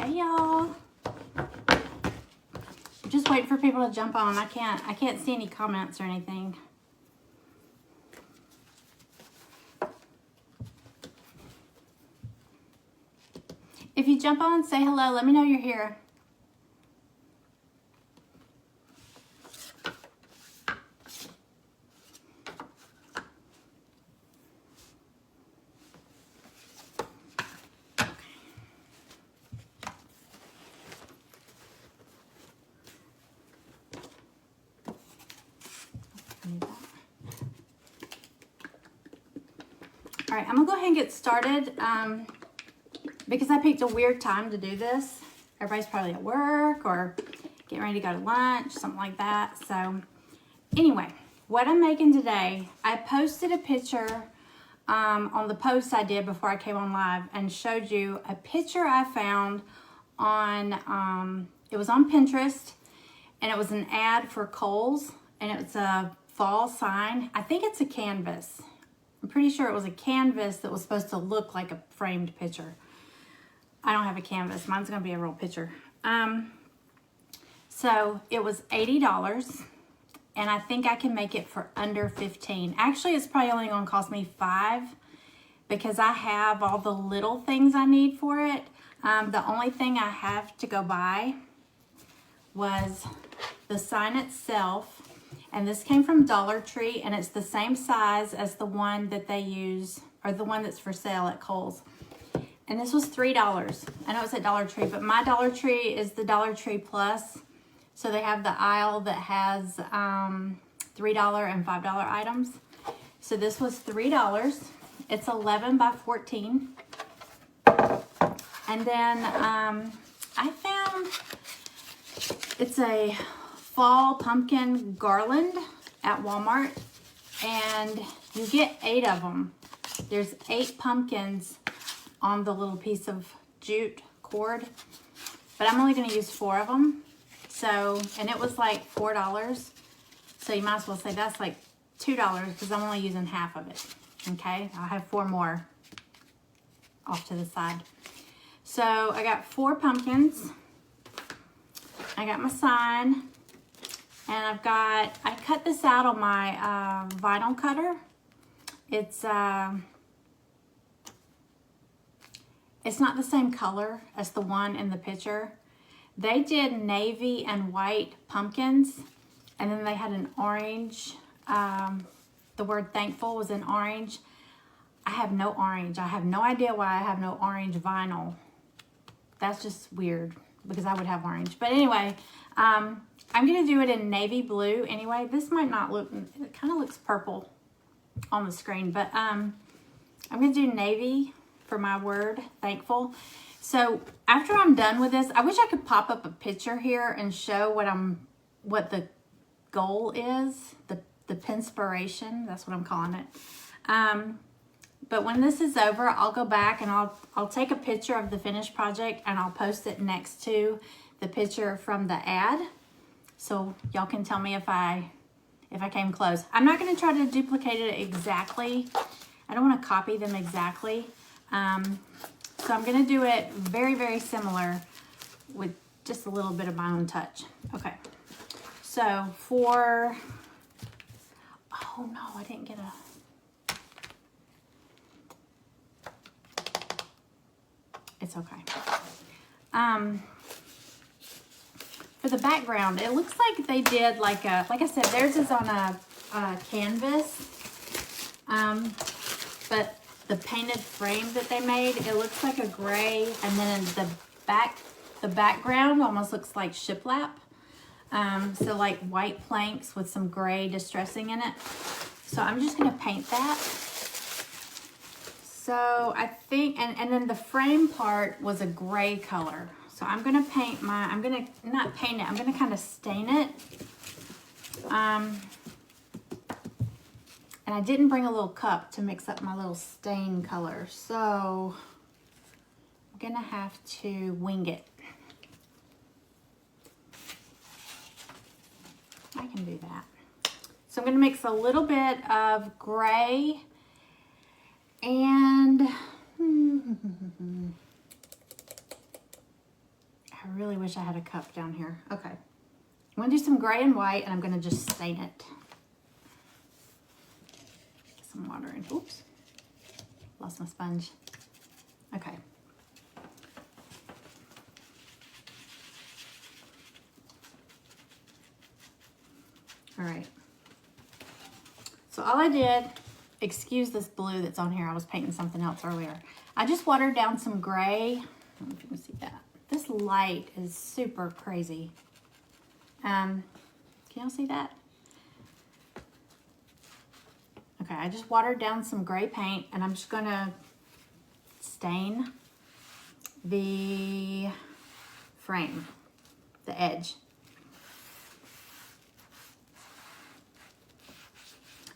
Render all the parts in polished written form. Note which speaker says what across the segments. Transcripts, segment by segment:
Speaker 1: Hey y'all. I'm just waiting for people to jump on. I can't see any comments or anything. If you jump on, say hello. Let me know you're here. All right, I'm gonna go ahead and get started because I picked a weird time to do this. Everybody's probably at work or getting ready to go to lunch, something like that. So anyway, what I'm making today, I posted a picture on the post I did before I came on live and showed you a picture I found on, it was on Pinterest, and it was an ad for Kohl's, and it's a fall sign. I think it's a canvas. I'm pretty sure it was a canvas that was supposed to look like a framed picture. I don't have a canvas. Mine's gonna be a real picture. So it was $80, and I think I can make it for under $15. Actually, it's probably only gonna cost me $5 because I have all the little things I need for it. The only thing I have to go buy was the sign itself. And this came from Dollar Tree, and it's the same size as the one that they use, or the one that's for sale at Kohl's. And this was $3. I know it's at Dollar Tree, but my Dollar Tree is the Dollar Tree Plus. So they have the aisle that has $3 and $5 items. So this was $3. It's 11 by 14. And then I found, it's a fall pumpkin garland at Walmart, and you get 8 of them. There's 8 pumpkins on the little piece of jute cord, but I'm only going to use 4 of them. So, and it was like $4. So you might as well say that's like $2 because I'm only using half of it. Okay, I'll have 4 more off to the side. So I got 4 pumpkins. I got my sign. And I cut this out on my vinyl cutter. It's not the same color as the one in the picture. They did navy and white pumpkins, and then they had an orange. The word thankful was in orange. I have no orange. I have no idea why I have no orange vinyl. That's just weird because I would have orange. But anyway, I'm going to do it in navy blue anyway. This might not look, it kind of looks purple on the screen, but I'm going to do navy for my word, thankful. So after I'm done with this, I wish I could pop up a picture here and show what the goal is, the pinspiration, that's what I'm calling it. But when this is over, I'll go back and I'll take a picture of the finished project and I'll post it next to the picture from the ad. So y'all can tell me if I came close. I'm not going to try to duplicate it exactly. I don't want to copy them exactly. So I'm going to do it very, very similar with just a little bit of my own touch. Okay. So for, oh no, I didn't get a, it's okay. For the background, it looks like they did like I said, theirs is on a canvas, but the painted frame that they made, it looks like a gray, and then the background almost looks like shiplap. So like white planks with some gray distressing in it. So I'm just gonna paint that. So I think, and then the frame part was a gray color. So I'm gonna paint I'm gonna not paint it, I'm gonna kind of stain it. And I didn't bring a little cup to mix up my little stain color. So I'm gonna have to wing it. I can do that. So I'm gonna mix a little bit of gray and really wish I had a cup down here. Okay. I'm going to do some gray and white, and I'm going to just stain it. Get some water in. Oops. Lost my sponge. Okay. All right. So all I did, excuse this blue that's on here. I was painting something else earlier. I just watered down some gray. I don't know if you can see that. This light is super crazy. Can y'all see that? Okay, I just watered down some gray paint, and I'm just gonna stain the frame, the edge.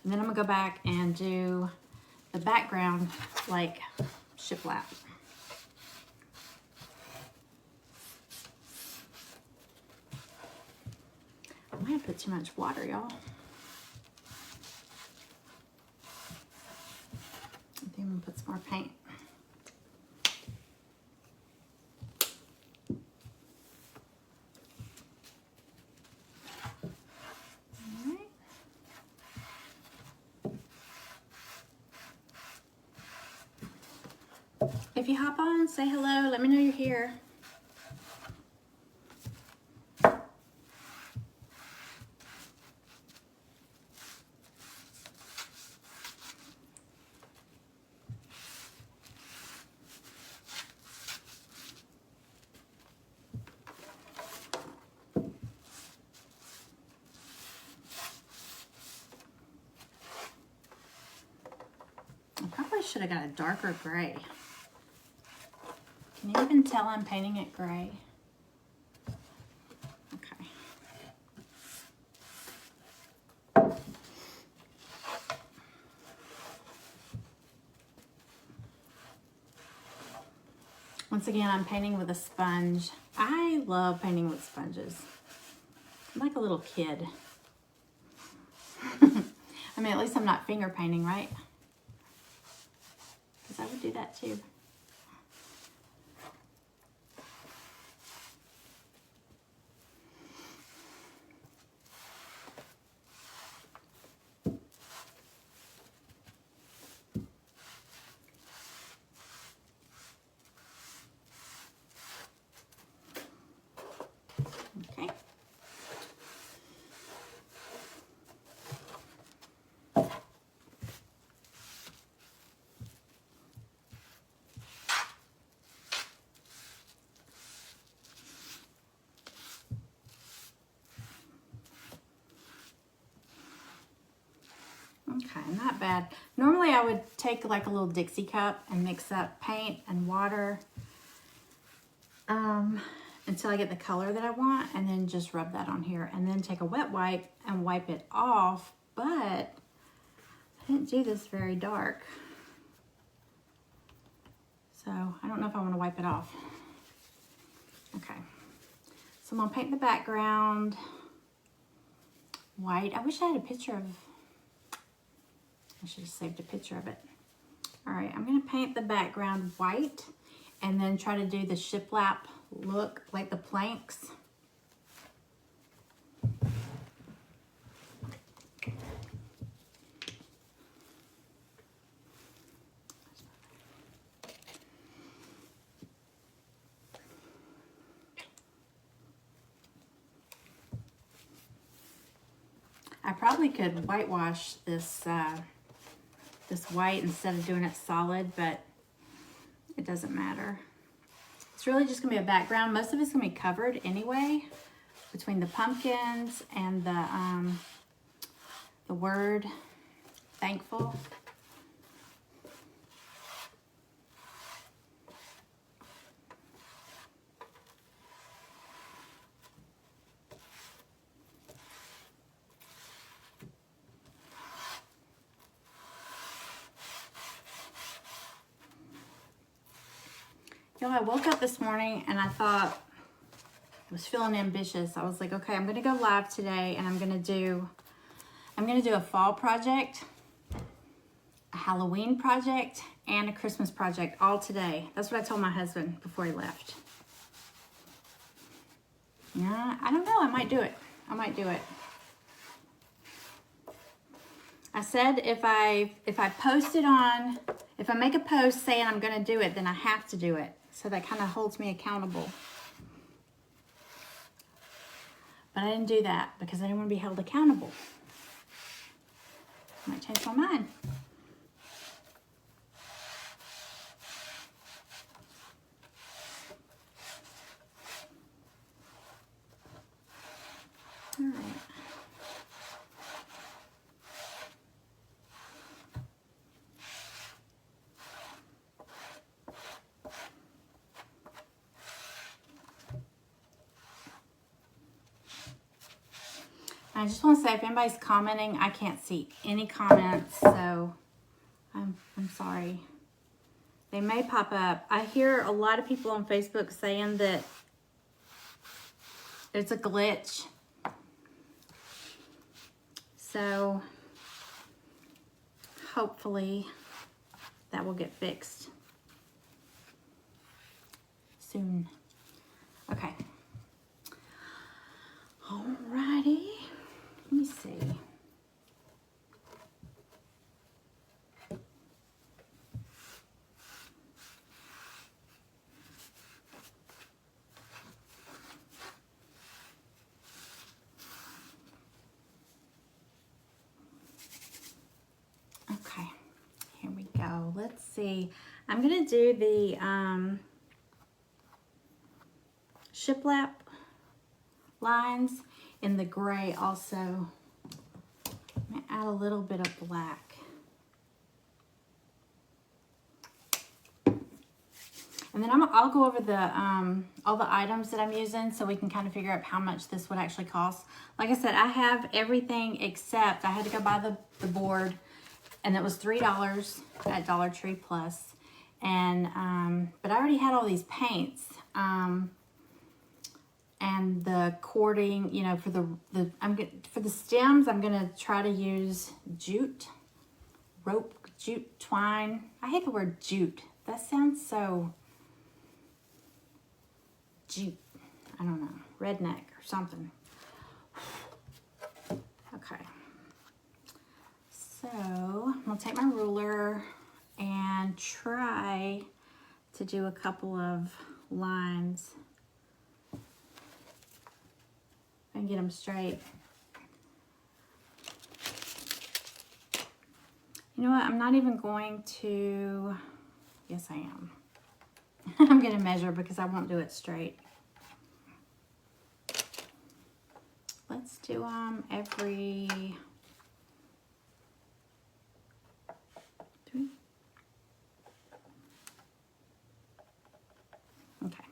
Speaker 1: And then I'm gonna go back and do the background like shiplap. I might have put too much water, y'all. I think I'm gonna put some more paint. If you hop on, say hello, let me know you're here. I probably should have got a darker gray. Can you even tell I'm painting it gray? Okay. Once again, I'm painting with a sponge. I love painting with sponges. I'm like a little kid. I mean, at least I'm not finger painting, right? Because I would do that too. Okay. Okay, not bad. Normally I would take like a little Dixie cup and mix up paint and water until I get the color that I want, and then just rub that on here, and then take a wet wipe and wipe it off. But I didn't do this very dark, so I don't know if I want to wipe it off. Okay, so I'm gonna paint the background white. I wish I had a picture of, I should have saved a picture of it. All right, I'm gonna paint the background white and then try to do the shiplap look, like the planks. I probably could whitewash this this white instead of doing it solid, but it doesn't matter. It's really just gonna be a background. Most of it's gonna be covered anyway, between the pumpkins and the word thankful. You know, I woke up this morning and I thought, I was feeling ambitious. I was like, okay, I'm gonna go live today, and I'm gonna do a fall project, a Halloween project, and a Christmas project all today. That's what I told my husband before he left. Yeah, I don't know. I might do it. I might do it. I said if I post it on, if I make a post saying I'm going to do it, then I have to do it. So that kind of holds me accountable. But I didn't do that because I didn't want to be held accountable. I might change my mind. All right. I just want to say, if anybody's commenting, I can't see any comments, so I'm sorry. They may pop up. I hear a lot of people on Facebook saying that it's a glitch. So hopefully that will get fixed soon. Okay. Alrighty. Let me see. Okay, here we go. Let's see. I'm gonna do the shiplap lines in the gray also. I'm gonna add a little bit of black. And then I'll go over the all the items that I'm using so we can kind of figure out how much this would actually cost. Like I said, I have everything except I had to go buy the board, and it was $3 at Dollar Tree Plus. And but I already had all these paints. And the cording, you know, for for the stems, I'm gonna try to use jute, rope, jute, twine. I hate the word jute. That sounds so jute. I don't know, redneck or something. Okay. So I'm gonna take my ruler and try to do a couple of lines and get them straight. You know what? I'm not even going to, yes I am. I'm going to measure because I won't do it straight. Let's do them every 3. Okay.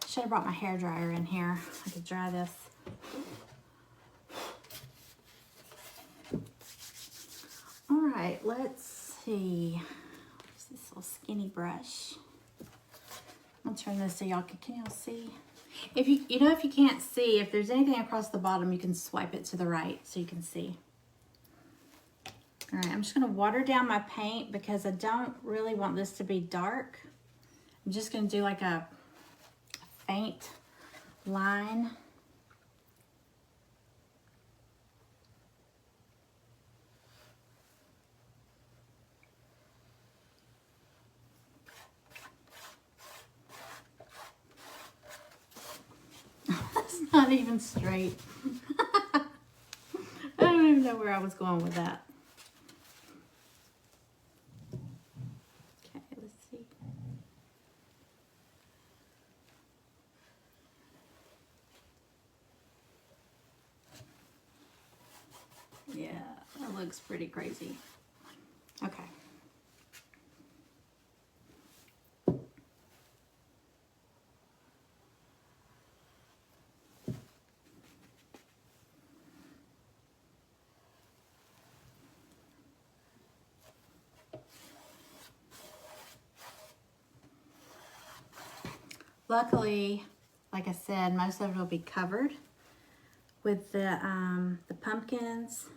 Speaker 1: Should have brought my hair dryer in here. I could dry this. All right, let's see. Where's this little skinny brush? I'll turn this so y'all can y'all see? If you if you can't see, if there's anything across the bottom, you can swipe it to the right so you can see. All right, I'm just gonna water down my paint because I don't really want this to be dark. I'm just gonna do like a faint line. That's not even straight. I don't even know where I was going with that. Okay, let's see. Yeah, that looks pretty crazy. Okay. Luckily, like I said, most of it will be covered with the pumpkins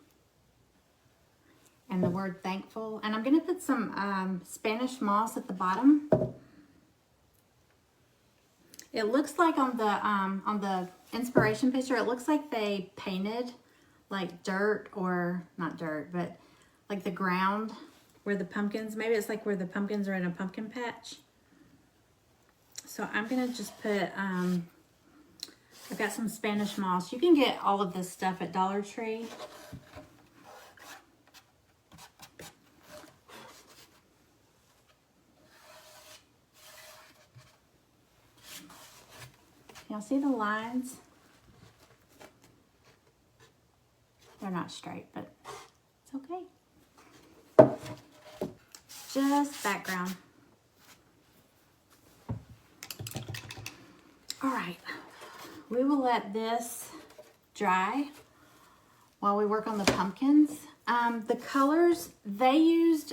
Speaker 1: and the word thankful. And I'm going to put some Spanish moss at the bottom. It looks like on the inspiration picture, it looks like they painted like dirt, or not dirt, but like the ground where the pumpkins, maybe it's like where the pumpkins are in a pumpkin patch. So I'm going to just put, I've got some Spanish moss. You can get all of this stuff at Dollar Tree. Y'all see the lines? They're not straight, but it's okay. Just background. All right, we will let this dry while we work on the pumpkins. The colors, they used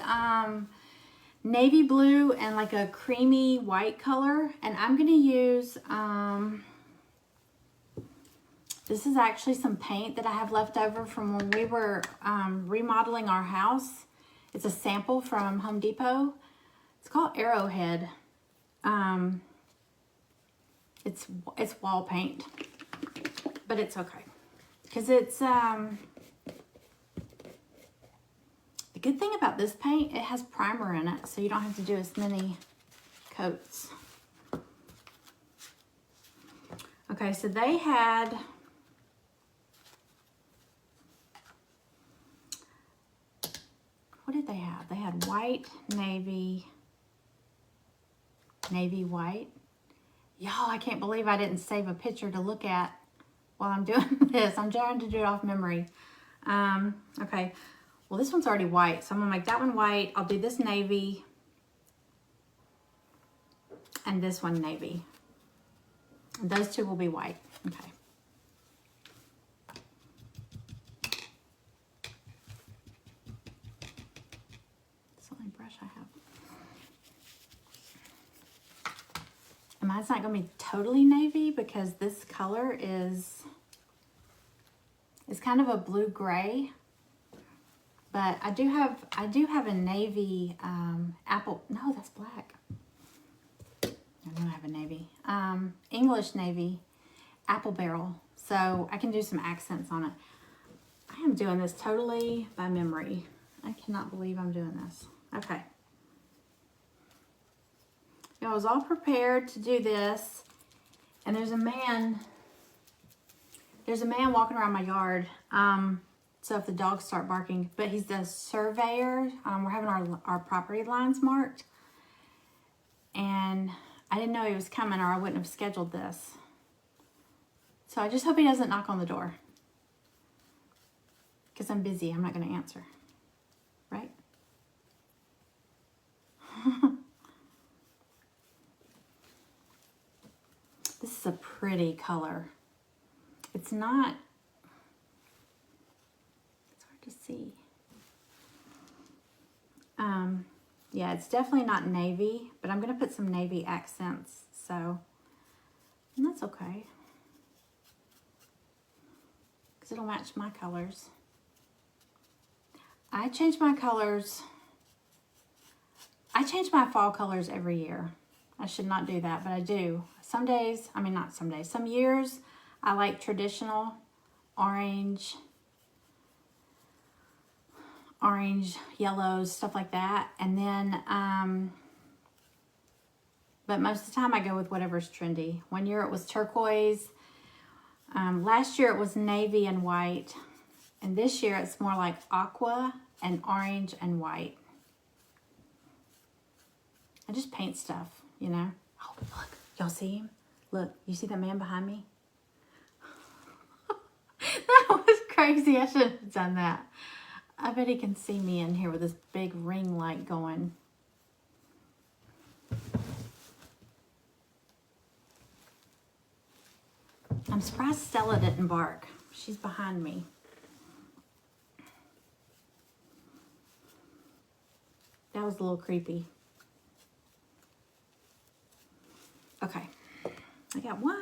Speaker 1: navy blue and like a creamy white color, and I'm gonna use, this is actually some paint that I have left over from when we were remodeling our house. It's a sample from Home Depot. It's called Arrowhead. It's wall paint, but it's okay because it's the good thing about this paint, it has primer in it, so you don't have to do as many coats. Okay, so they had what did they have? They had white, navy, navy white. Y'all, I can't believe I didn't save a picture to look at while I'm doing this. I'm trying to do it off memory. Okay, well this one's already white, so I'm gonna make that one white. I'll do this navy and this one navy. And those two will be white, okay. It's the only brush I have. And mine's not going to be totally navy because this color is kind of a blue-gray. But I do have a navy apple. No, that's black. I don't have a navy. English navy apple barrel. So I can do some accents on it. I am doing this totally by memory. I cannot believe I'm doing this. Okay. I was all prepared to do this, and there's a man walking around my yard. So if the dogs start barking, but he's the surveyor. We're having our property lines marked, and I didn't know he was coming, or I wouldn't have scheduled this. So I just hope he doesn't knock on the door, because I'm busy. I'm not going to answer, right? This is a pretty color. It's not, it's hard to see. Yeah, it's definitely not navy, but I'm going to put some navy accents, so, and that's okay. Because it'll match my colors. I change my colors. I change my fall colors every year. I should not do that, but I do. Some days, I mean not some days, some years I like traditional orange, yellows, stuff like that. And then, but most of the time I go with whatever's trendy. One year it was turquoise. Last year it was navy and white. And this year it's more like aqua and orange and white. I just paint stuff, you know. Oh, look, y'all see him? Look, you see that man behind me? That was crazy. I should have done that. I bet he can see me in here with this big ring light going. I'm surprised Stella didn't bark. She's behind me. That was a little creepy. Okay. got one.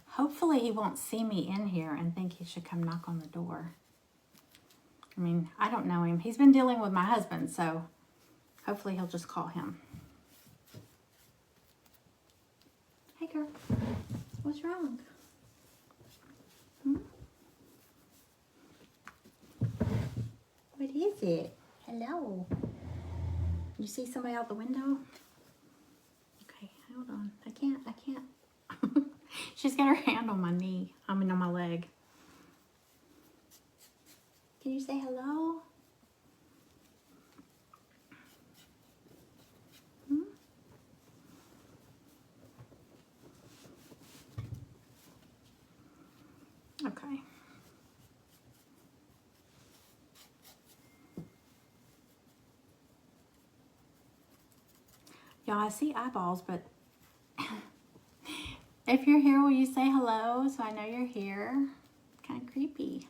Speaker 1: Hopefully he won't see me in here and think he should come knock on the door. I mean, I don't know him. He's been dealing with my husband, so hopefully he'll just call him. Hey, girl. What's wrong? Hmm? What is it? Hello. You see somebody out the window? Okay, hold on. I can't. She's got her hand on my knee. I mean, on my leg. Can you say hello? Hmm? Okay. Y'all, I see eyeballs, but if you're here, will you say hello so I know you're here? Kind of creepy.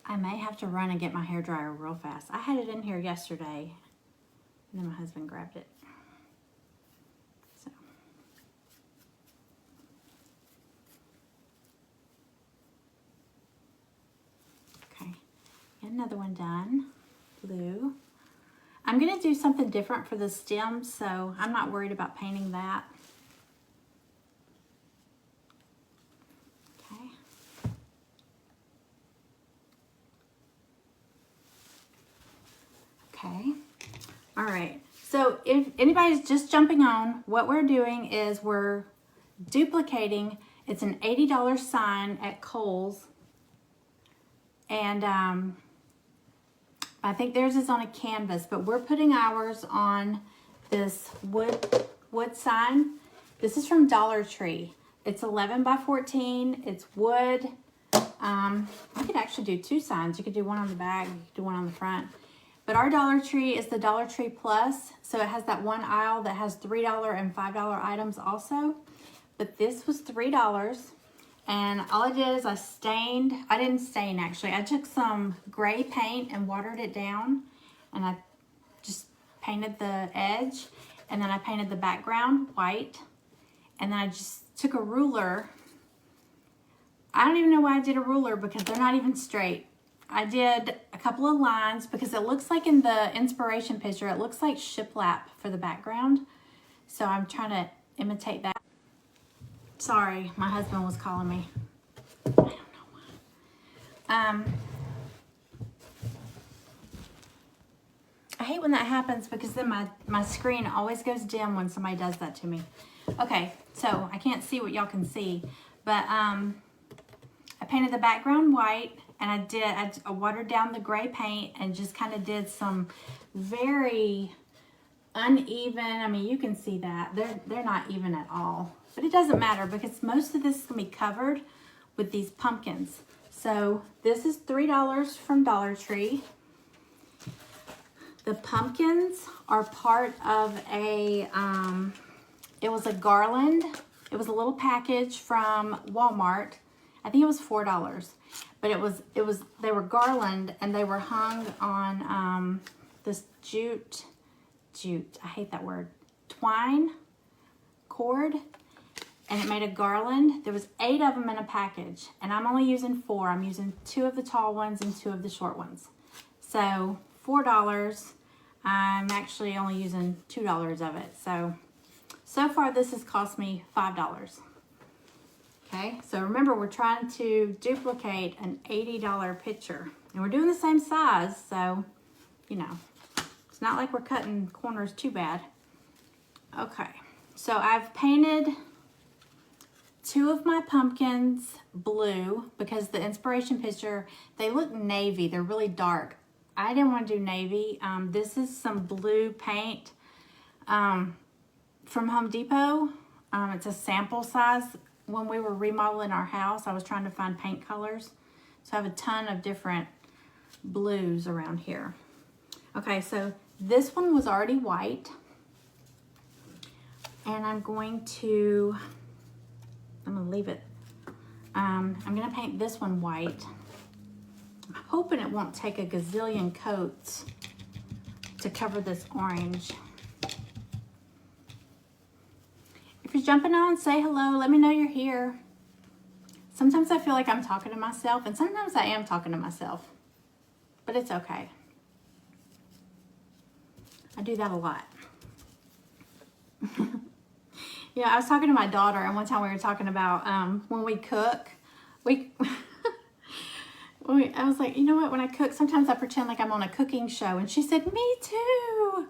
Speaker 1: I may have to run and get my hairdryer real fast. I had it in here yesterday, and then my husband grabbed it. So. Okay, get another one done. Blue. I'm gonna do something different for the stem, so I'm not worried about painting that. Okay. Okay. All right. So if anybody's just jumping on, what we're doing is we're duplicating. It's an $80 sign at Kohl's. And I think theirs is on a canvas, but we're putting ours on this wood sign. This is from Dollar Tree. It's 11 by 14. It's wood. You could actually do two signs. You could do one on the back, you could do one on the front. But our Dollar Tree is the Dollar Tree Plus, so it has that one aisle that has $3 and $5 items also. But this was $3. And all I did is I didn't stain actually. I took some gray paint and watered it down, and I just painted the edge, and then I painted the background white, and then I just took a ruler. I don't even know why I did a ruler because they're not even straight. I did a couple of lines because it looks like in the inspiration picture, it looks like shiplap for the background. So I'm trying to imitate that. Sorry, my husband was calling me. I don't know why. I hate when that happens because then my screen always goes dim when somebody does that to me. Okay, so I can't see what y'all can see, but I painted the background white, and I watered down the gray paint and just kind of did some very uneven. I mean, you can see that they're not even at all. But it doesn't matter because most of this is going to be covered with these pumpkins. So this is $3 from Dollar Tree. The pumpkins are part of a, it was a garland. It was a little package from Walmart. I think it was $4. But they were garland, and they were hung on this jute, I hate that word, twine cord. And it made a garland. There was 8 of them in a package, and I'm only using 4. I'm using 2 of the tall ones and 2 of the short ones. So $4. I'm actually only using $2 of it. So far this has cost me $5. Okay, so remember we're trying to duplicate an $80 picture, and we're doing the same size, so you know, it's not like we're cutting corners too bad. Okay, so I've painted 2 of my pumpkins blue because the inspiration picture, they look navy. They're really dark. I didn't want to do navy. This is some blue paint from Home Depot. It's a sample size. When we were remodeling our house, I was trying to find paint colors. So I have a ton of different blues around here. Okay, so this one was already white. And I'm going to leave it. I'm going to paint this one white. I'm hoping it won't take a gazillion coats to cover this orange. If you're jumping on, say hello. Let me know you're here. Sometimes I feel like I'm talking to myself, and sometimes I am talking to myself. But it's okay. I do that a lot. Yeah, I was talking to my daughter, and one time we were talking about when we cook, I was like, you know what, when I cook, sometimes I pretend like I'm on a cooking show. And she said, me too.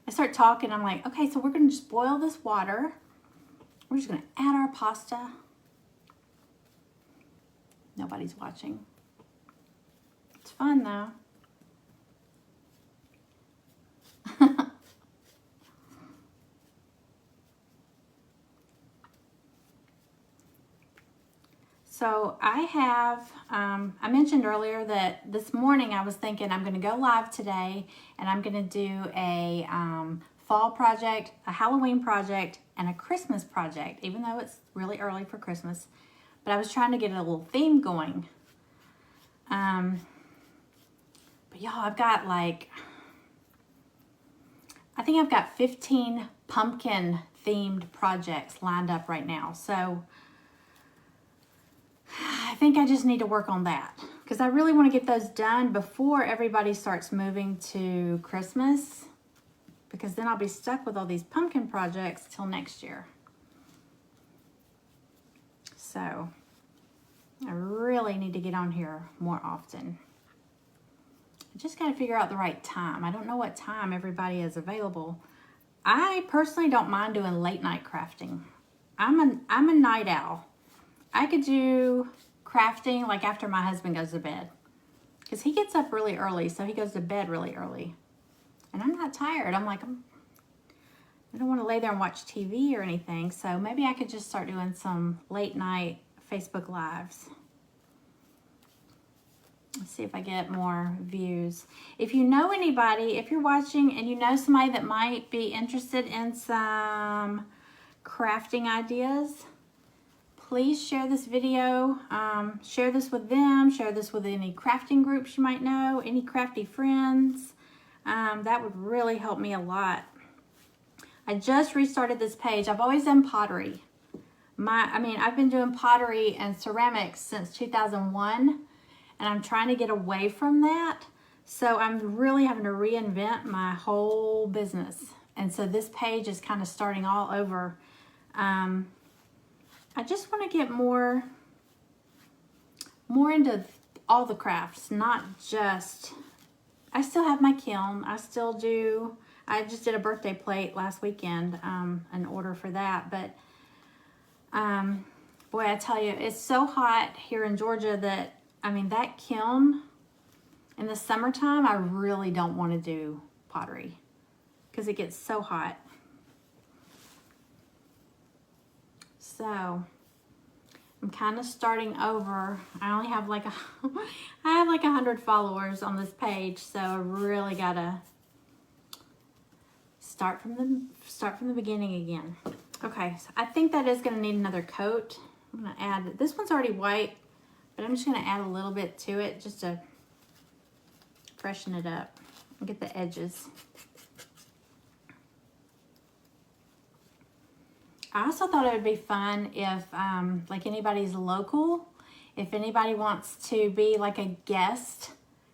Speaker 1: I start talking. I'm like, okay, so we're going to just boil this water. We're just going to add our pasta. Nobody's watching. It's fun, though. So I have, I mentioned earlier that this morning I was thinking I'm going to go live today and I'm going to do a fall project, a Halloween project, and a Christmas project, even though it's really early for Christmas. But I was trying to get a little theme going. But y'all, I've got like, I think I've got 15 pumpkin themed projects lined up right now. So I think I just need to work on that because I really want to get those done before everybody starts moving to Christmas, because then I'll be stuck with all these pumpkin projects till next year. So I really need to get on here more often. I just got to figure out the right time. I don't know what time everybody is available. I personally don't mind doing late night crafting. I'm a night owl. I could do crafting like after my husband goes to bed, because he gets up really early, so he goes to bed really early. And I'm not tired. I'm like, I don't want to lay there and watch TV or anything, so maybe I could just start doing some late night Facebook Lives. Let's see if I get more views. If you know anybody, if you're watching and you know somebody that might be interested in some crafting ideas, please share this video, share this with them, share this with any crafting groups you might know, any crafty friends. That would really help me a lot. I just restarted this page. I've always done pottery. I've been doing pottery and ceramics since 2001, and I'm trying to get away from that. So I'm really having to reinvent my whole business. And so this page is kind of starting all over. I just want to get more into all the crafts, not just, I still have my kiln. I just did a birthday plate last weekend, an order for that. But boy, I tell you, it's so hot here in Georgia that, that kiln in the summertime, I really don't want to do pottery because it gets so hot. So I'm kind of starting over. I only have like 100 followers on this page, so I really gotta start from the beginning again. Okay, so I think that is gonna need another coat. I'm gonna add, this one's already white, but I'm just gonna add a little bit to it just to freshen it up and get the edges. I also thought it would be fun if, like anybody's local, if anybody wants to be like a guest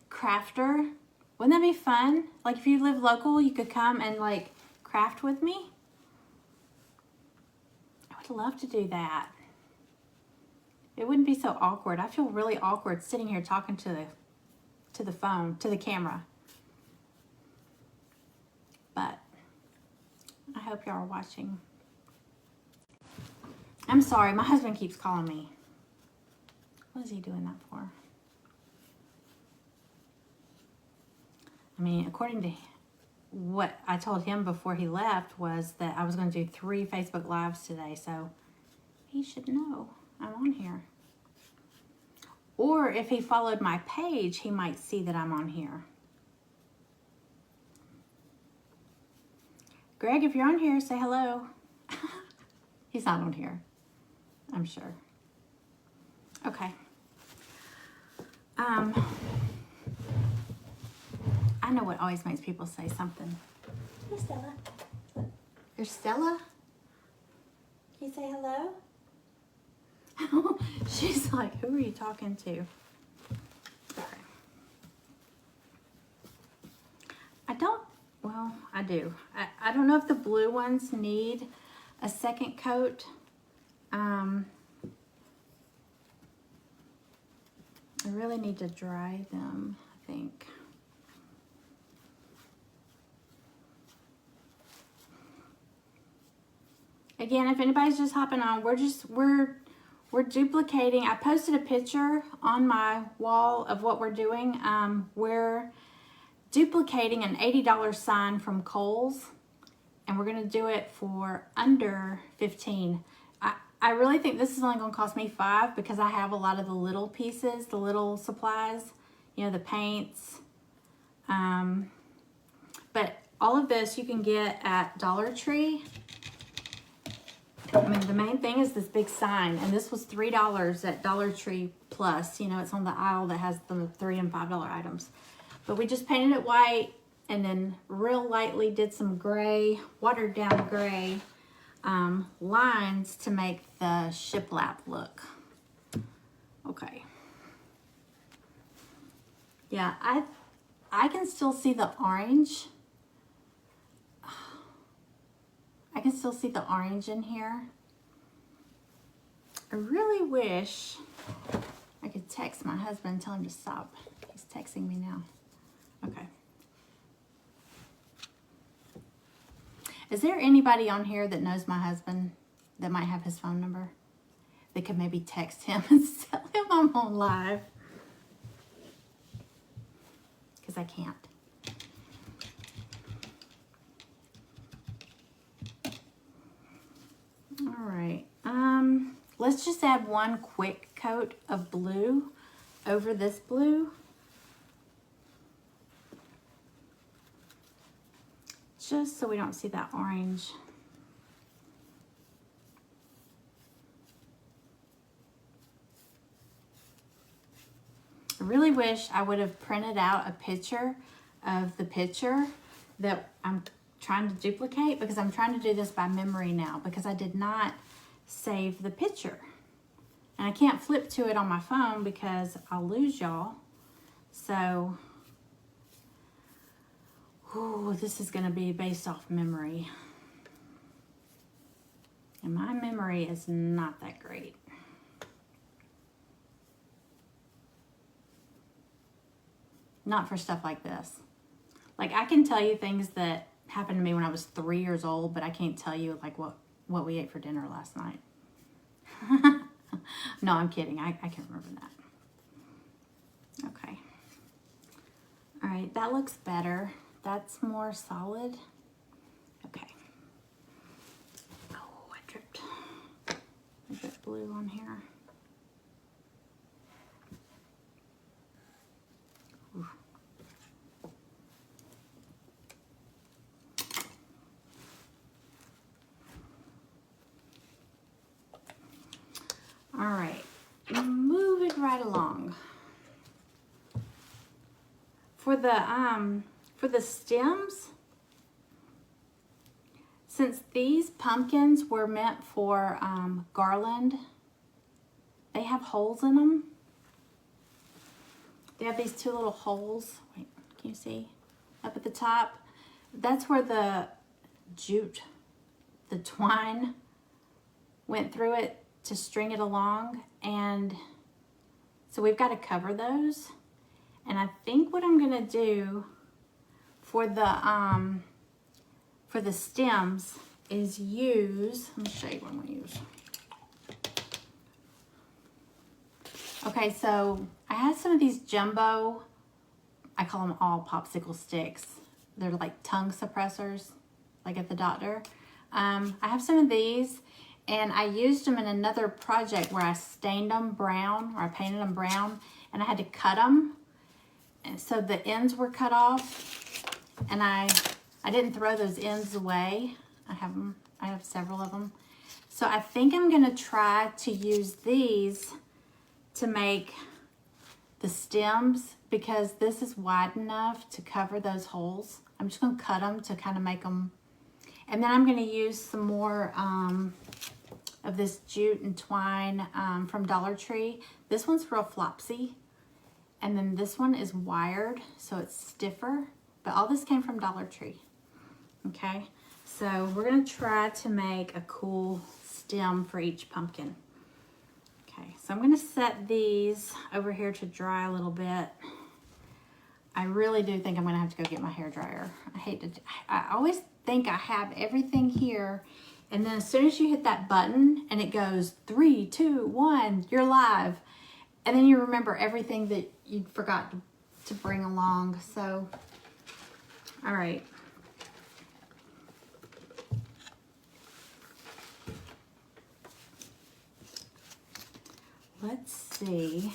Speaker 1: crafter, wouldn't that be fun? Like if you live local, you could come and like craft with me. I would love to do that. It wouldn't be so awkward. I feel really awkward sitting here talking to the phone, to the camera. But I hope y'all are watching. I'm sorry, my husband keeps calling me. What is he doing that for? According to what I told him before he left was that I was going to do 3 Facebook Lives today, so he should know I'm on here. Or if he followed my page, he might see that I'm on here. Greg, if you're on here, say hello. He's not on here, I'm sure. Okay. I know what always makes people say something.
Speaker 2: Hey, Stella.
Speaker 1: You're Stella?
Speaker 2: Can you say hello?
Speaker 1: She's like, who are you talking to? Okay. I do. I don't know if the blue ones need a second coat. I really need to dry them, I think. Again, if anybody's just hopping on, we're duplicating. I posted a picture on my wall of what we're doing. We're duplicating an $80 sign from Kohl's, and we're gonna do it for under $15. I really think this is only gonna cost me $5 because I have a lot of the little pieces, the little supplies, you know, the paints. But all of this you can get at Dollar Tree. I mean, the main thing is this big sign, and this was $3 at Dollar Tree Plus. You know, it's on the aisle that has the $3 and $5 items. But we just painted it white and then real lightly did some gray, watered down gray lines to make the shiplap look. Okay. Yeah, I can still see the orange. I can still see the orange in here. I really wish I could text my husband and tell him to stop. He's texting me now. Okay. Is there anybody on here that knows my husband that might have his phone number? They could maybe text him and tell him I'm on live. Because I can't. All right. Let's just add one quick coat of blue over this blue. Just so we don't see that orange. I really wish I would have printed out a picture of the picture that I'm trying to duplicate, because I'm trying to do this by memory now because I did not save the picture. And I can't flip to it on my phone because I'll lose y'all. So, ooh, this is going to be based off memory. And my memory is not that great. Not for stuff like this. Like, I can tell you things that happened to me when I was 3 years old, but I can't tell you like what we ate for dinner last night. No, I'm kidding. I can't remember that. Okay. All right, that looks better. That's more solid. Okay. Oh, I dripped blue on here. Ooh. All right, moving right along. For the stems, since these pumpkins were meant for garland, they have holes in them. They have these two little holes. Wait, can you see? Up at the top. That's where the jute, the twine, went through it to string it along, and so we've got to cover those. And I think what I'm gonna do for the stems is use, let me show you what I'm gonna use. Okay, so I have some of these jumbo, I call them all popsicle sticks. They're like tongue suppressors, like at the doctor. I have some of these, and I used them in another project where I stained them brown, or I painted them brown, and I had to cut them. And so the ends were cut off, and I didn't throw those ends away. I have them I have several of them. So I think I'm gonna try to use these to make the stems because this is wide enough to cover those holes. I'm just gonna cut them to kind of make them, and then I'm gonna use some more of this jute and twine from Dollar Tree. This one's real flopsy, and then this one is wired, so it's stiffer, but all this came from Dollar Tree. Okay, so we're gonna try to make a cool stem for each pumpkin. Okay, so I'm gonna set these over here to dry a little bit. I really do think I'm gonna have to go get my hair dryer. I always think I have everything here, and then as soon as you hit that button and it goes 3, 2, 1, you're live, and then you remember everything that you forgot to bring along. So, all right. Let's see.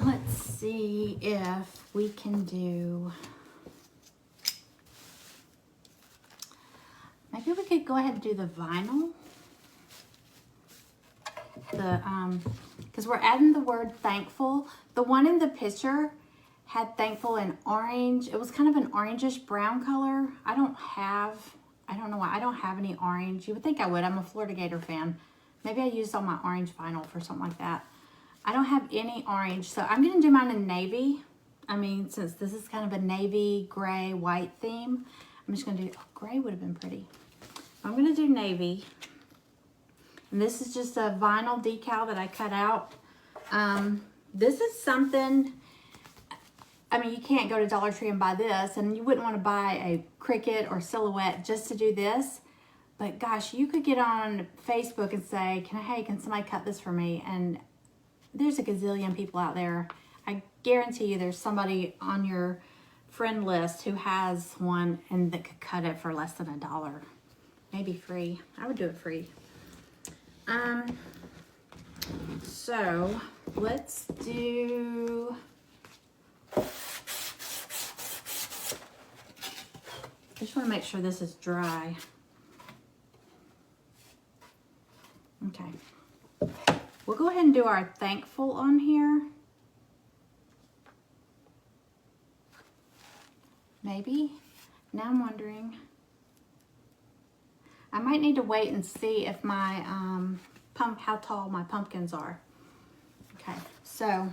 Speaker 1: Let's see if we can do, maybe we could go ahead and do the vinyl. Because we're adding the word thankful. The one in the picture had thankful in orange. It was kind of an orangish brown color. I don't know why, I don't have any orange. You would think I would. I'm a Florida Gator fan. Maybe I used all my orange vinyl for something like that. I don't have any orange, so I'm gonna do mine in navy. I mean, since this is kind of a navy, gray, white theme, I'm just gonna do, oh, gray would have been pretty. I'm gonna do navy. And this is just a vinyl decal that I cut out. This is something, I mean, you can't go to Dollar Tree and buy this, and you wouldn't want to buy a Cricut or Silhouette just to do this. But gosh, you could get on Facebook and say, can somebody cut this for me? And there's a gazillion people out there. I guarantee you there's somebody on your friend list who has one and that could cut it for less than $1. Maybe free. I would do it free. So let's do, I just want to make sure this is dry. Okay. We'll go ahead and do our thankful on here. Maybe. Now I'm wondering. I might need to wait and see if my how tall my pumpkins are. Okay, so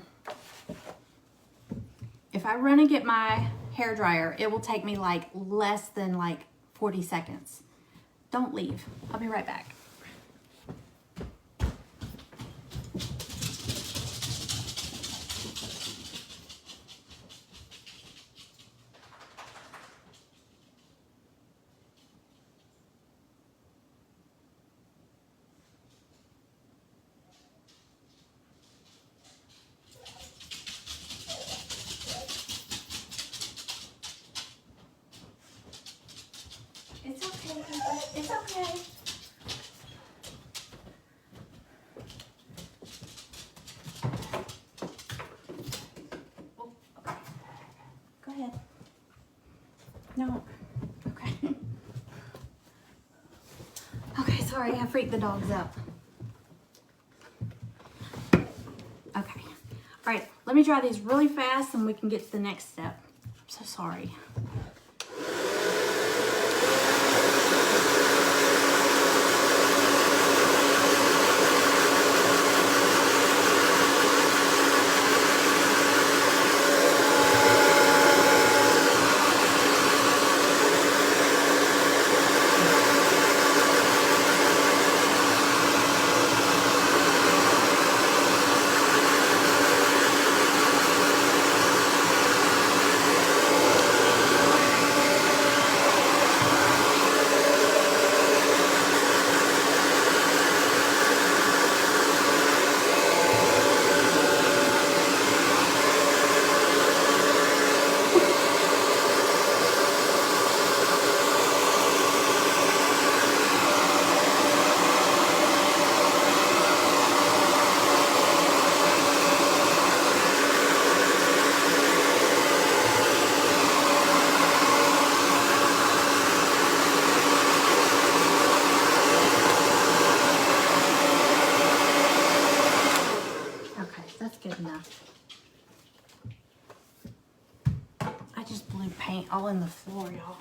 Speaker 1: if I run and get my hair dryer, it will take me like less than like 40 seconds. Don't leave. I'll be right back.
Speaker 2: It's okay. It's okay.
Speaker 1: Oh, okay. Go ahead. No. Okay. Okay, sorry, I freaked the dogs up. Okay. All right, let me dry these really fast and we can get to the next step. I'm so sorry. That's good enough. I just blew paint all in the floor, y'all.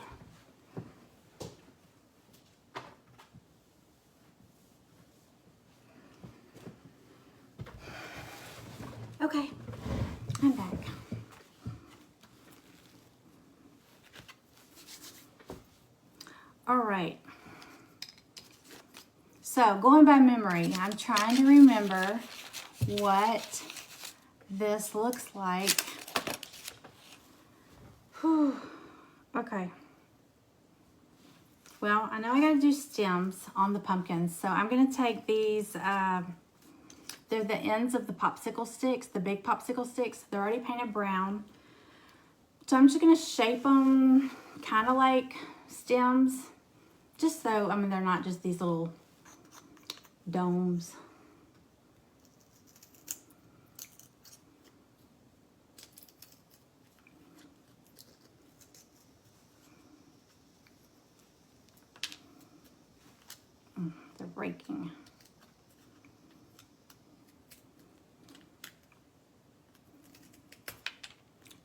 Speaker 1: Okay, I'm back. All right. So going by memory, I'm trying to remember what this looks like. Whew. Okay. Well, I know I gotta do stems on the pumpkins, so I'm gonna take these, they're the ends of the popsicle sticks, the big popsicle sticks. They're already painted brown. So I'm just gonna shape them kind of like stems, just so, I mean, they're not just these little domes. They're breaking.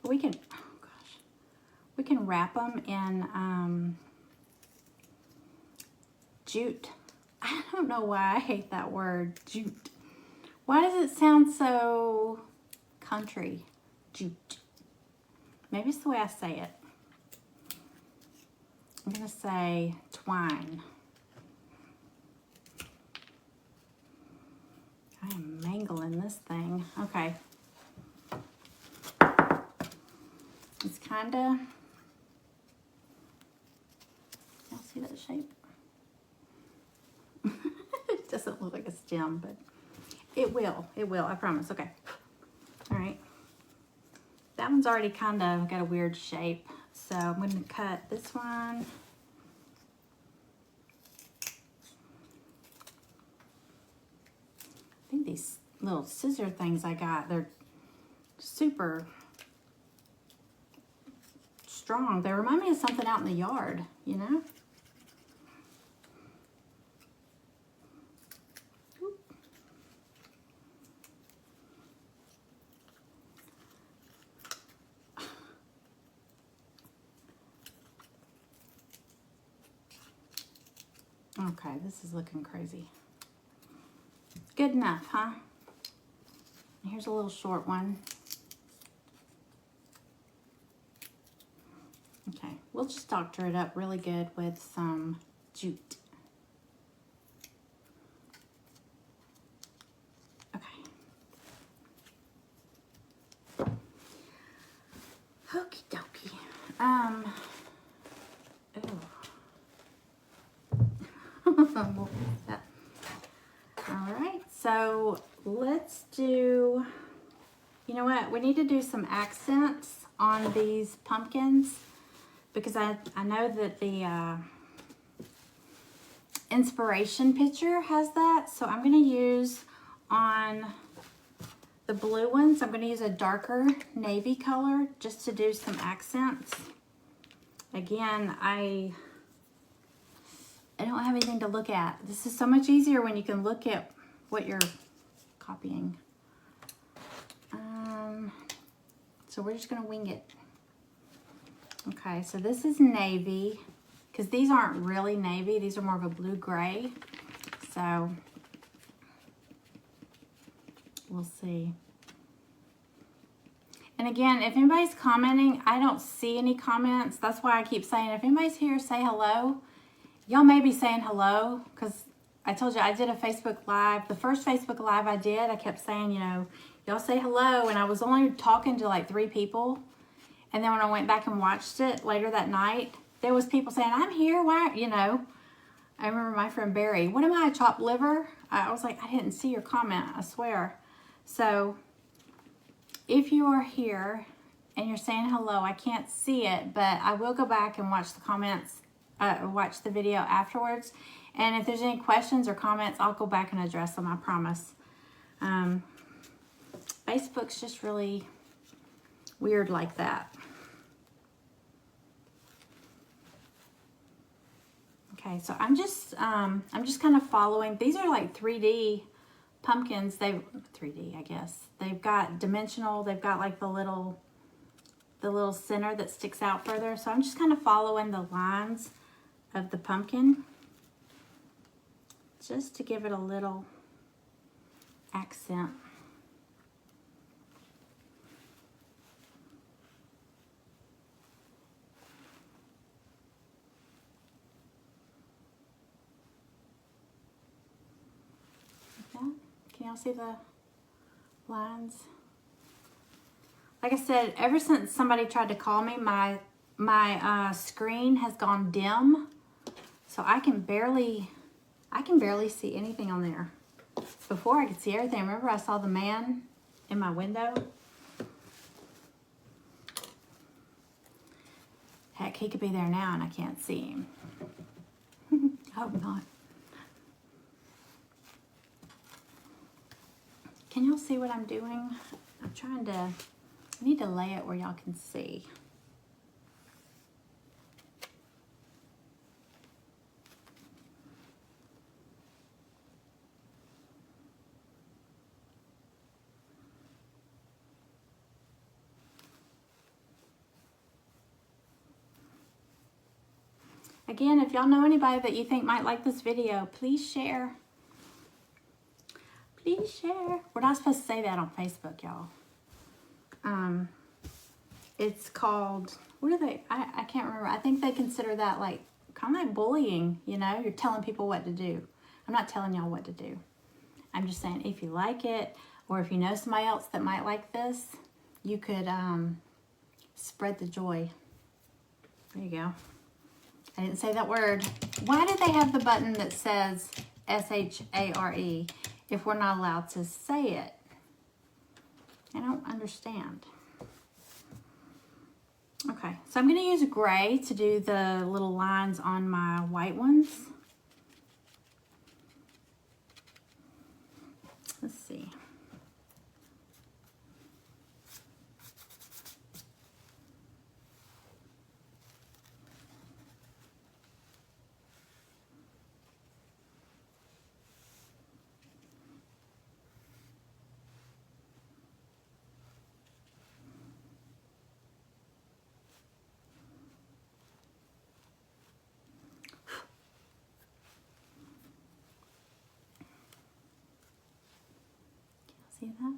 Speaker 1: But we can, oh gosh, we can wrap them in jute. I don't know why I hate that word, jute. Why does it sound so country? Jute. Maybe it's the way I say it. I'm gonna say twine. I am mangling this thing. Okay. It's kind of, y'all see that shape? It doesn't look like a stem, but it will, I promise. Okay. All right. That one's already kind of got a weird shape. So I'm going to cut this one. I think these little scissor things I got, they're super strong. They remind me of something out in the yard, you know? Okay, this is looking crazy. Good enough, huh? Here's a little short one. Okay, we'll just doctor it up really good with some jute. Okay. Okie dokie. We'll fix that. All right, so let's do, you know what? We need to do some accents on these pumpkins because I know that the inspiration picture has that. So I'm gonna use on the blue ones, I'm gonna use a darker navy color just to do some accents. Again, I don't have anything to look at. This is so much easier when you can look at what you're copying. So we're just gonna wing it. Okay, so this is navy, because these aren't really navy, these are more of a blue-gray. So we'll see. And again, if anybody's commenting, I don't see any comments. That's why I keep saying, if anybody's here, say hello. Y'all may be saying hello, because I told you I did a Facebook Live. The first Facebook Live I did, I kept saying, you know, y'all say hello, and I was only talking to like 3 people. And then when I went back and watched it later that night, there was people saying, I'm here, why, you know. I remember my friend Barry, what am I, a chopped liver? I was like, I didn't see your comment, I swear. So if you are here and you're saying hello, I can't see it, but I will go back and watch the comments, watch the video afterwards. And if there's any questions or comments, I'll go back and address them, I promise. Facebook's just really weird like that. Okay, so I'm just kind of following. These are like 3D pumpkins, they've 3D, I guess. They've got dimensional, they've got like the little center that sticks out further. So I'm just kind of following the lines of the pumpkin just to give it a little accent. Can y'all see the lines? Like I said, ever since somebody tried to call me, my screen has gone dim, so I can barely see anything on there. Before I could see everything. Remember, I saw the man in my window. Heck, he could be there now, and I can't see him. Hope not. Can y'all see what I'm doing? I'm trying to, I need to lay it where y'all can see. Again, if y'all know anybody that you think might like this video, please share. Please share. We're not supposed to say that on Facebook, y'all. It's called, what are they? I can't remember. I think they consider that like, kind of like bullying, you know? You're telling people what to do. I'm not telling y'all what to do. I'm just saying if you like it, or if you know somebody else that might like this, you could spread the joy. There you go. I didn't say that word. Why did they have the button that says S-H-A-R-E if we're not allowed to say it? I don't understand. Okay, so I'm going to use gray to do the little lines on my white ones. Let's see. See that?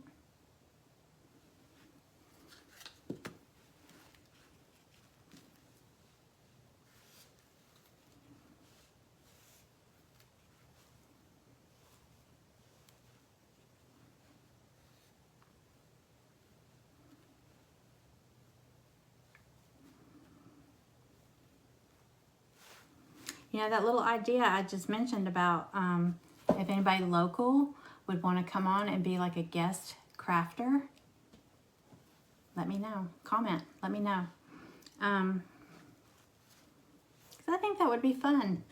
Speaker 1: You know, that little idea I just mentioned about if anybody local would want to come on and be like a guest crafter, let me know. Comment, let me know. 'Cause I think that would be fun.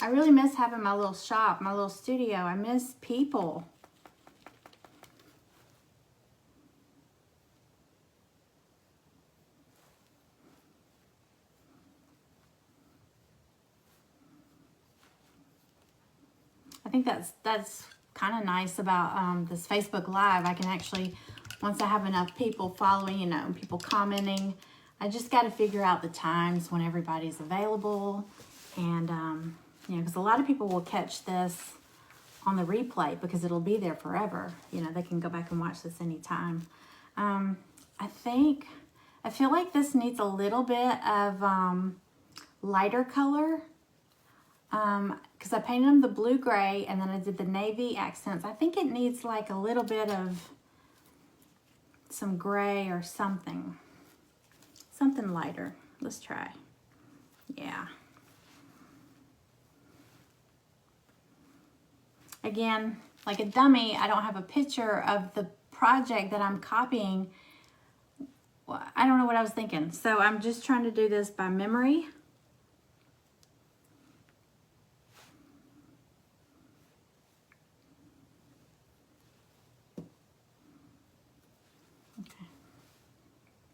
Speaker 1: I really miss having my little shop, my little studio. I miss people. I think that's kind of nice about this Facebook Live. I can actually, once I have enough people following, you know, people commenting, I just got to figure out the times when everybody's available. And, you know, because a lot of people will catch this on the replay because it'll be there forever. You know, they can go back and watch this anytime. I feel like this needs a little bit of lighter color. Because I painted them the blue-gray and then I did the navy accents. I think it needs like a little bit of some gray or something. Something lighter. Let's try. Yeah. Again, like a dummy, I don't have a picture of the project that I'm copying. Well, I don't know what I was thinking. So I'm just trying to do this by memory.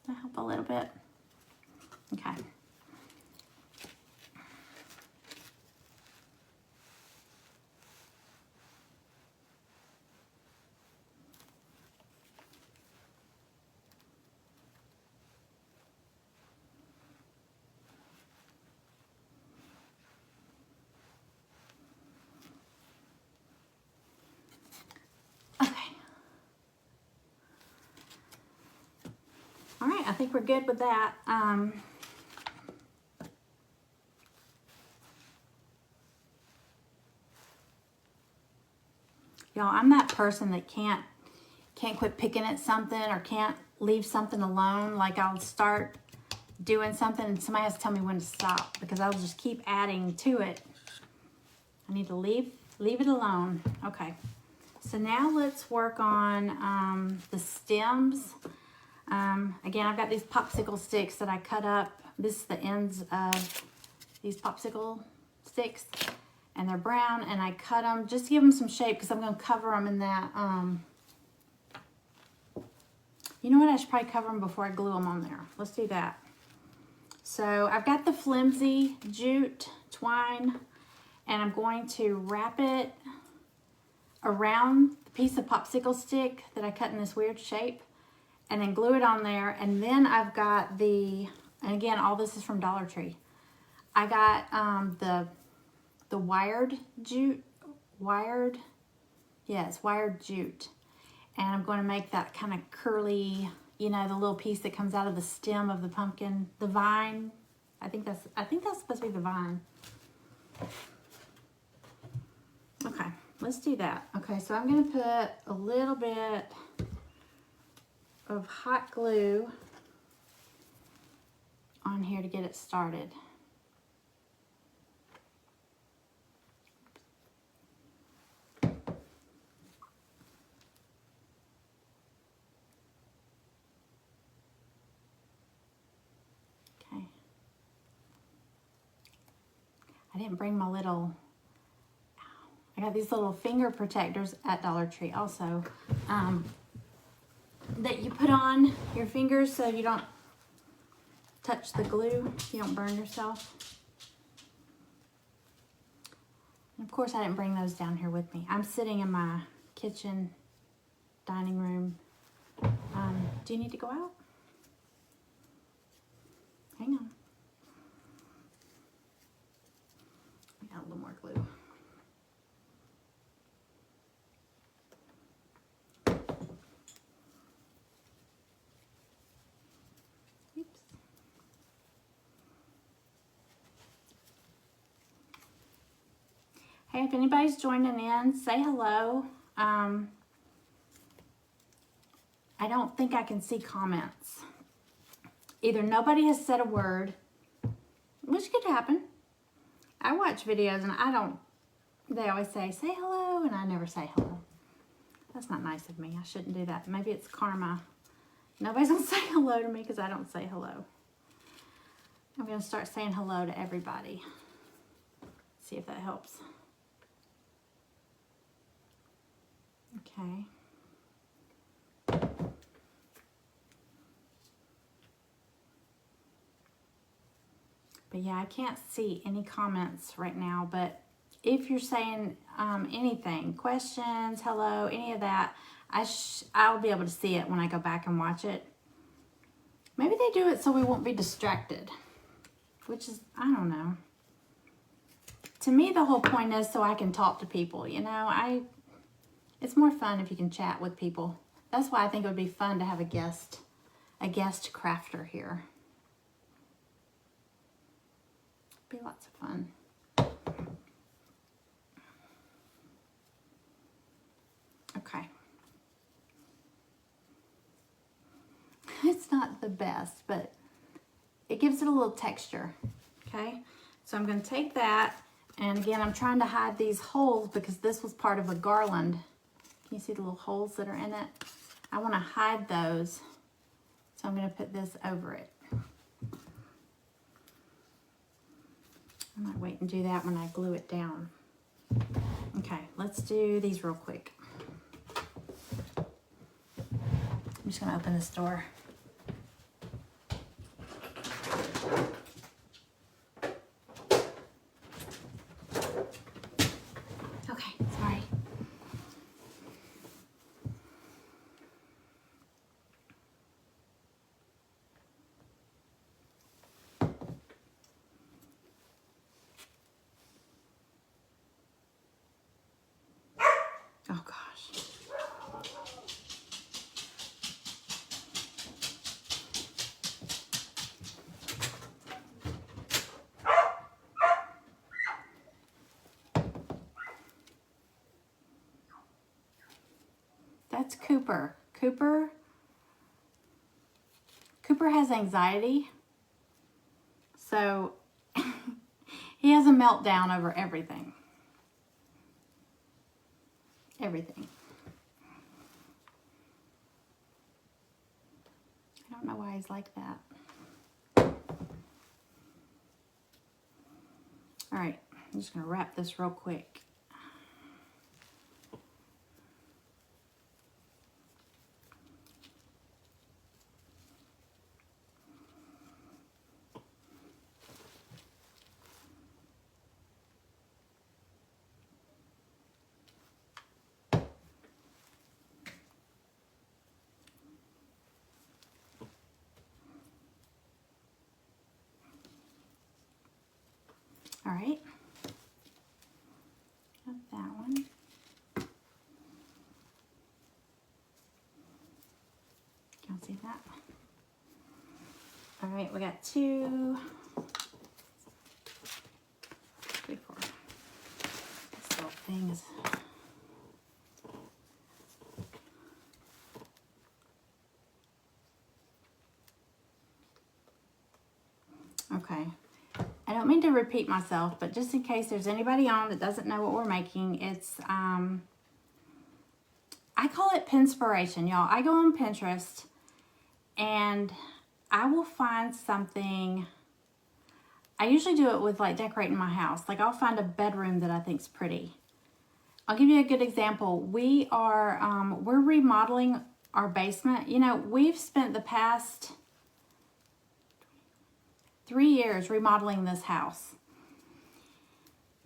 Speaker 1: Does that help a little bit? Okay. All right, I think we're good with that. Y'all, I'm that person that can't quit picking at something or can't leave something alone. Like I'll start doing something and somebody has to tell me when to stop because I'll just keep adding to it. I need to leave it alone. Okay, so now let's work on the stems. Again, I've got these popsicle sticks that I cut up. This is the ends of these popsicle sticks. And they're brown, and I cut them just to give them some shape because I'm going to cover them in that, you know what, I should probably cover them before I glue them on there. Let's do that. So I've got the flimsy jute twine, and I'm going to wrap it around the piece of popsicle stick that I cut in this weird shape, and then glue it on there. And then I've got and again, all this is from Dollar Tree. I got the wired jute, wired jute. And I'm going to make that kind of curly, you know, the little piece that comes out of the stem of the pumpkin, the vine. I think that's supposed to be the vine. Okay, let's do that. Okay, so I'm going to put a little bit of hot glue on here to get it started. I didn't bring my little, I got these little finger protectors at Dollar Tree also, that you put on your fingers so you don't touch the glue, you don't burn yourself. And of course I didn't bring those down here with me. I'm sitting in my kitchen, dining room. Do you need to go out? Hang on. I got a little more glue. Oops. Hey, if anybody's joining in, say hello. I don't think I can see comments. Either nobody has said a word, which could happen. I watch videos and they always say hello, and I never say hello. That's not nice of me. I shouldn't do that. Maybe it's karma. Nobody's gonna say hello to me because I don't say hello. I'm gonna start saying hello to everybody. See if that helps. Okay. But yeah, I can't see any comments right now, but if you're saying anything, questions, hello, any of that, I'll be able to see it when I go back and watch it. Maybe they do it so we won't be distracted, which is, I don't know. To me, the whole point is so I can talk to people, you know. It's more fun if you can chat with people. That's why I think it would be fun to have a guest crafter here. Be lots of fun. Okay. It's not the best, but it gives it a little texture. Okay. So I'm going to take that, and again, I'm trying to hide these holes because this was part of a garland. Can you see the little holes that are in it? I want to hide those. So I'm going to put this over it. I might wait and do that when I glue it down. Okay, let's do these real quick. I'm just gonna open this door. Okay, sorry. Oh gosh. Cooper. Cooper has anxiety. So he has a meltdown over everything. Everything. I don't know why he's like that. All right, I'm just gonna wrap this real quick. All right, got that one. Can't see that. All right, we got 2, 3, 4. This little thing is. Okay. I don't mean to repeat myself, but just in case there's anybody on that doesn't know what we're making, it's, I call it Pinspiration, y'all. I go on Pinterest and I will find something. I usually do it with like decorating my house. Like I'll find a bedroom that I think's pretty. I'll give you a good example. We're remodeling our basement. You know, we've spent the past 3 years remodeling this house.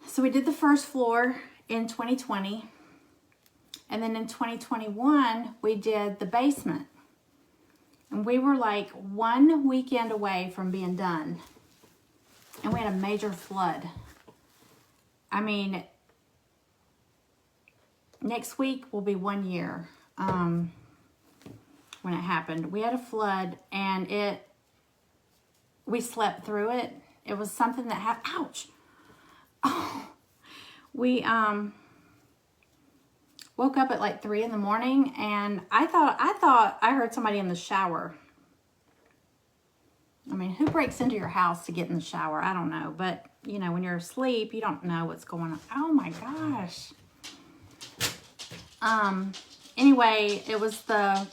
Speaker 1: So we did the first floor in 2020. And then in 2021, we did the basement. And we were like 1 weekend away from being done. And we had a major flood. I mean, next week will be 1 year when it happened. We had a flood and we slept through it. It was something that happened. Ouch. Oh, we woke up at like 3 in the morning and I thought I heard somebody in the shower. I mean, who breaks into your house to get in the shower? I don't know. But, you know, when you're asleep, you don't know what's going on. Oh my gosh. Anyway, it was the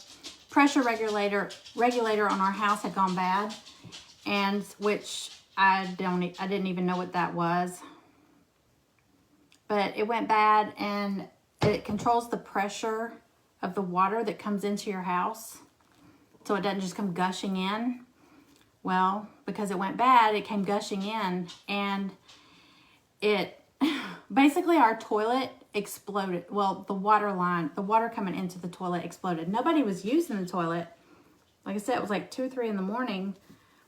Speaker 1: pressure regulator on our house had gone bad. And which I didn't even know what that was. But it went bad and it controls the pressure of the water that comes into your house. So it doesn't just come gushing in. Well, because it went bad, it came gushing in and it basically our toilet exploded. Well, the water coming into the toilet exploded. Nobody was using the toilet. Like I said, it was like 2 or 3 in the morning.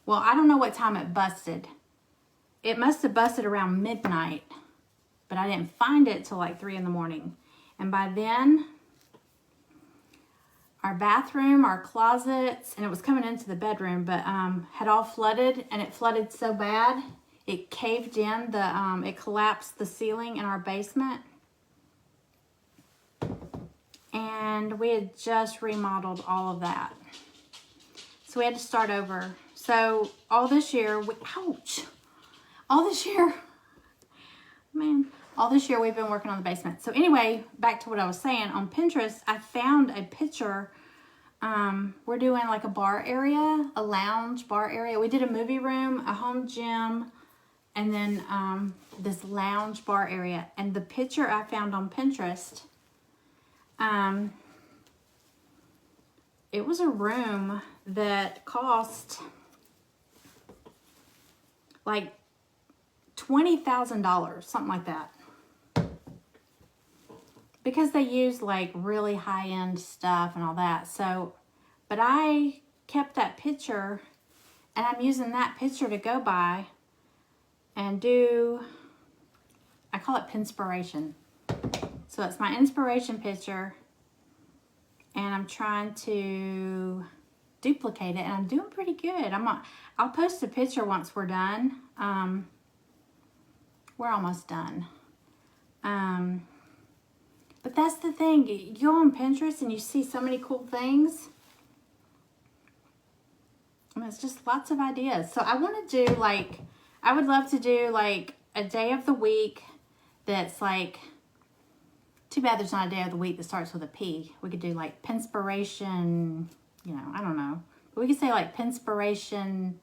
Speaker 1: Well, I don't know what time it busted. It must have busted around midnight, but I didn't find it till like 3 in the morning. And by then, our bathroom, our closets, and it was coming into the bedroom, but had all flooded, and it flooded so bad, it caved in, it collapsed the ceiling in our basement. And we had just remodeled all of that. So we had to start over. So all this year, all this year we've been working on the basement. So anyway, back to what I was saying, on Pinterest, I found a picture. We're doing like a bar area, a lounge bar area. We did a movie room, a home gym, and then this lounge bar area. And the picture I found on Pinterest, it was a room that cost like $20,000, something like that. Because they use like really high-end stuff and all that. So, but I kept that picture and I'm using that picture to go by and do, I call it Pinspiration. So it's my inspiration picture and I'm trying to duplicate it and I'm doing pretty good. I'll post a picture once we're done. We're almost done. But that's the thing. You go on Pinterest and you see so many cool things. And it's just lots of ideas. So I want to do like, I would love to do like a day of the week that's like, too bad there's not a day of the week that starts with a P. We could do like Pinspiration, you know, I don't know. But we could say like Pinspiration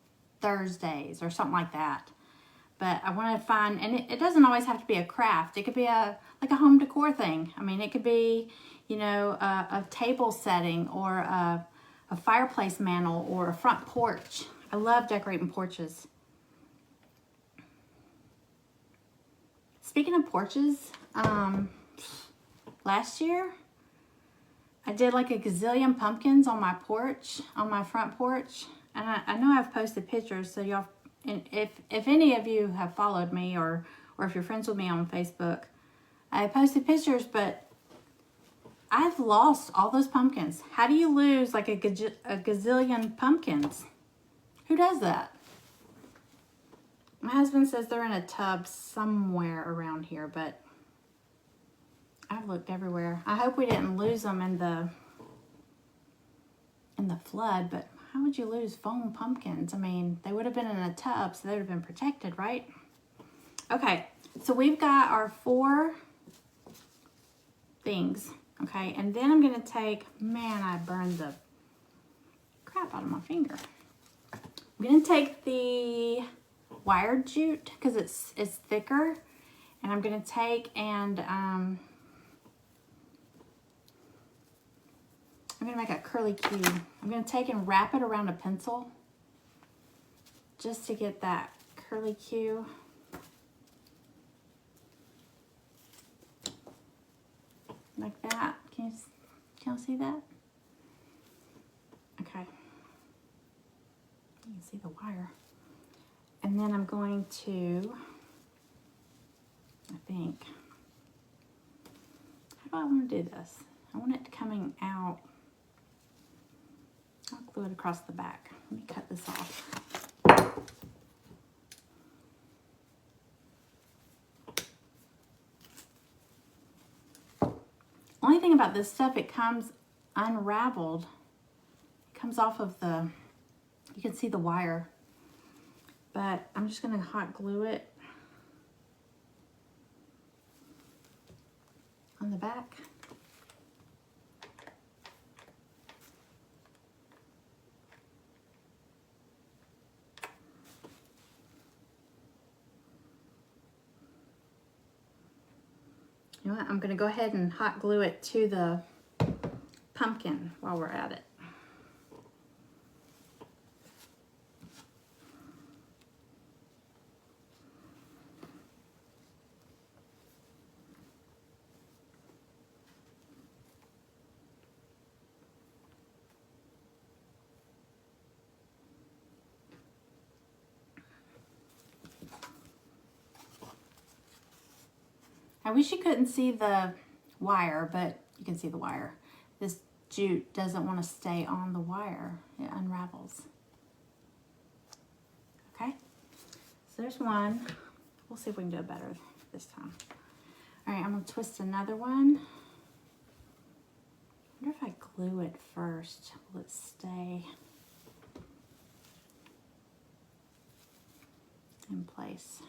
Speaker 1: Thursdays or something like that. But I want to find, and it doesn't always have to be a craft. It could be like a home decor thing. I mean, it could be, you know, a table setting or a fireplace mantle or a front porch. I love decorating porches. Speaking of porches, last year I did like a gazillion pumpkins on my porch, on my front porch. And I know I've posted pictures, so y'all, and if any of you have followed me or if you're friends with me on Facebook, I posted pictures, but I've lost all those pumpkins. How do you lose like a gazillion pumpkins? Who does that? My husband says they're in a tub somewhere around here, but I've looked everywhere. I hope we didn't lose them in the flood, but how would you lose foam pumpkins? I mean, they would have been in a tub, so they would have been protected, right? Okay, so we've got our 4 things, okay? And then I'm going to take, man, I burned the crap out of my finger. I'm going to take the wire jute because it's thicker, and I'm going to take and I'm going to make a curly Q. I'm going to take and wrap it around a pencil just to get that curly Q. Like that. Can you see that? Okay. You can see the wire. And then I'm going to, I think, how do I want to do this? I want it coming out. I'll glue it across the back. Let me cut this off. Only thing about this stuff, it comes unraveled. It comes off of the, you can see the wire. But I'm just going to hot glue it on the back. You know what? I'm going to go ahead and hot glue it to the pumpkin while we're at it. I wish you couldn't see the wire, but you can see the wire. This jute doesn't want to stay on the wire. It unravels. Okay, so there's one. We'll see if we can do it better this time. All right, I'm going to twist another one. I wonder if I glue it first. Will it stay in place?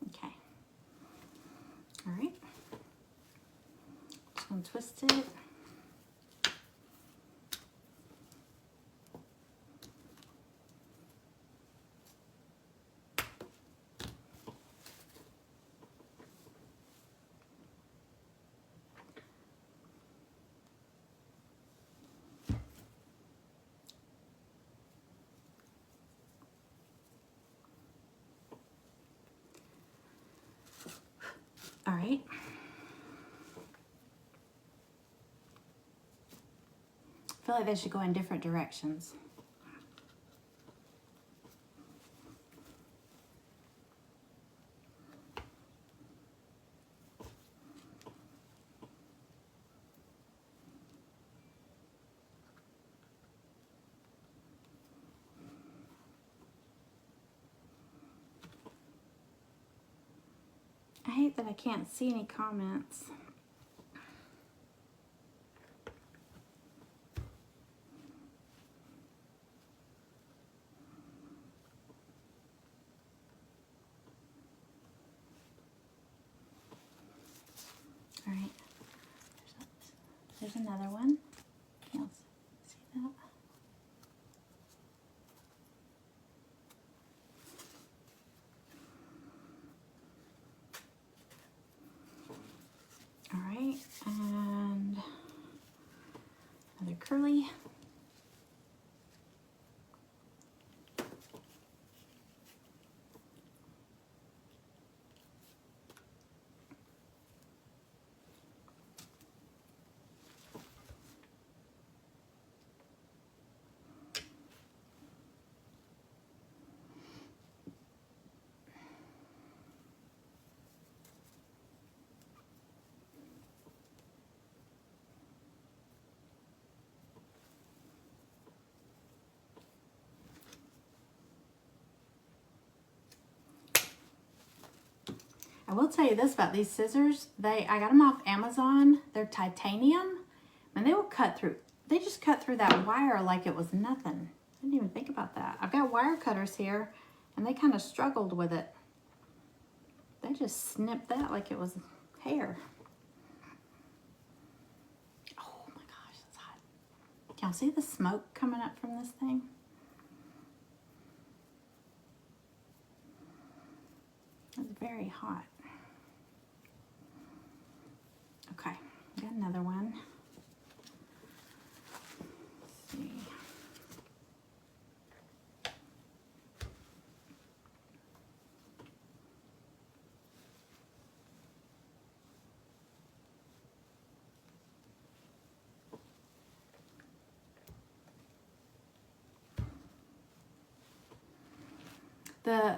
Speaker 1: Okay. All right. Just gonna twist it. All right. I feel like they should go in different directions. hate that I can't see any comments. All right, there's another one. You'll see that? All right, and another curly. I will tell you this about these scissors. I got them off Amazon. They're titanium, and they will cut through. They just cut through that wire like it was nothing. I didn't even think about that. I've got wire cutters here, and they kind of struggled with it. They just snipped that like it was hair. Oh my gosh, it's hot. Can y'all see the smoke coming up from this thing? It's very hot. Okay, got another one. Let's see. The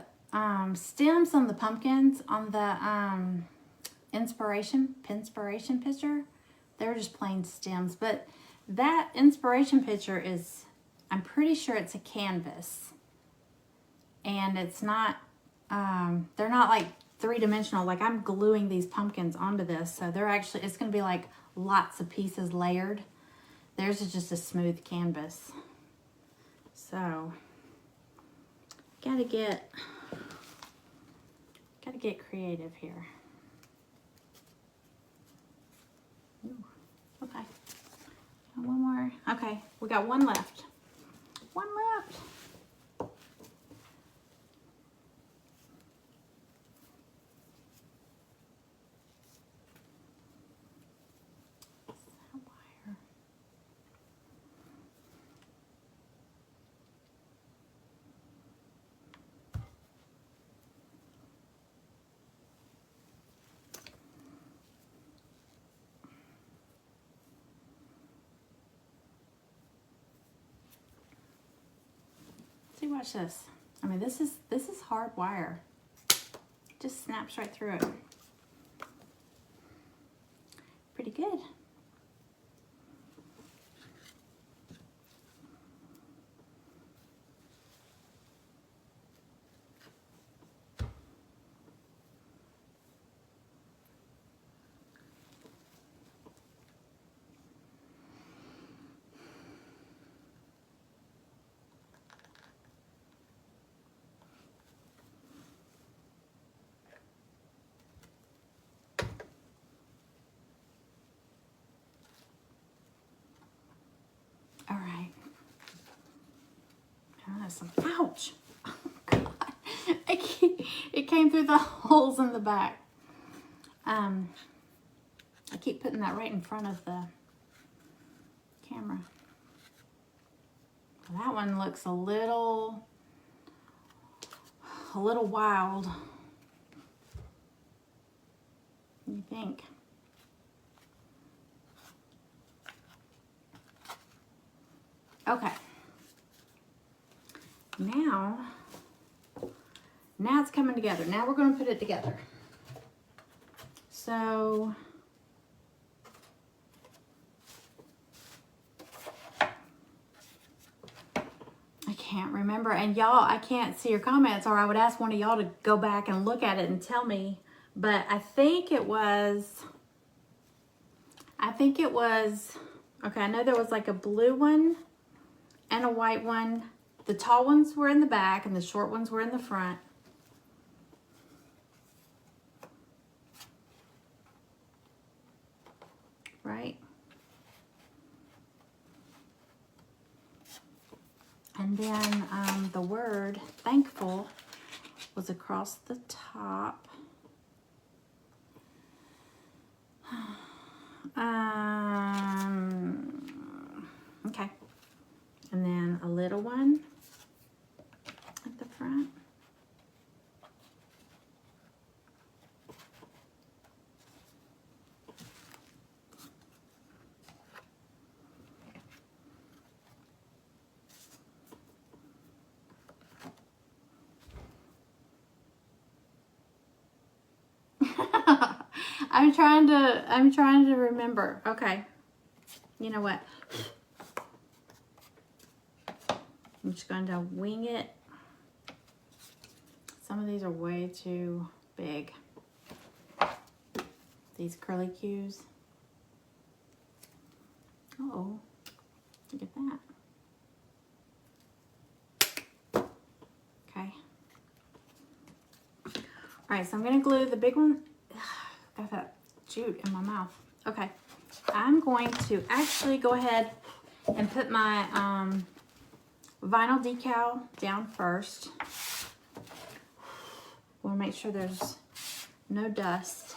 Speaker 1: stems on the pumpkins on the inspiration picture, they're just plain stems, but that inspiration picture is, I'm pretty sure it's a canvas, and it's not they're not like three-dimensional. Like, I'm gluing these pumpkins onto this, so they're actually, it's going to be like lots of pieces layered. Theirs is just a smooth canvas, so gotta get creative here. Ooh, okay, one more. Okay, we got one left. One left. See, watch this. I mean, this is hard wire. Just snaps right through it. Pretty good. All right. Ouch. Oh, God. It came through the holes in the back. I keep putting that right in front of the camera. That one looks a little wild. What do you think? Okay. Now it's coming together. Now we're going to put it together. So I can't remember, and y'all, I can't see your comments, or I would ask one of y'all to go back and look at it and tell me but I think it was, okay, I know there was like a blue one and a white one. The tall ones were in the back and the short ones were in the front. Right? And then the word thankful was across the top. Okay. And then a little one at the front. I'm trying to remember. Okay. You know what? I'm just going to wing it. Some of these are way too big. These curly cues. Uh-oh. Look at that. Okay. All right, so I'm going to glue the big one. Got that jute in my mouth. Okay. I'm going to actually go ahead and put my vinyl decal down first. Want to make sure there's no dust.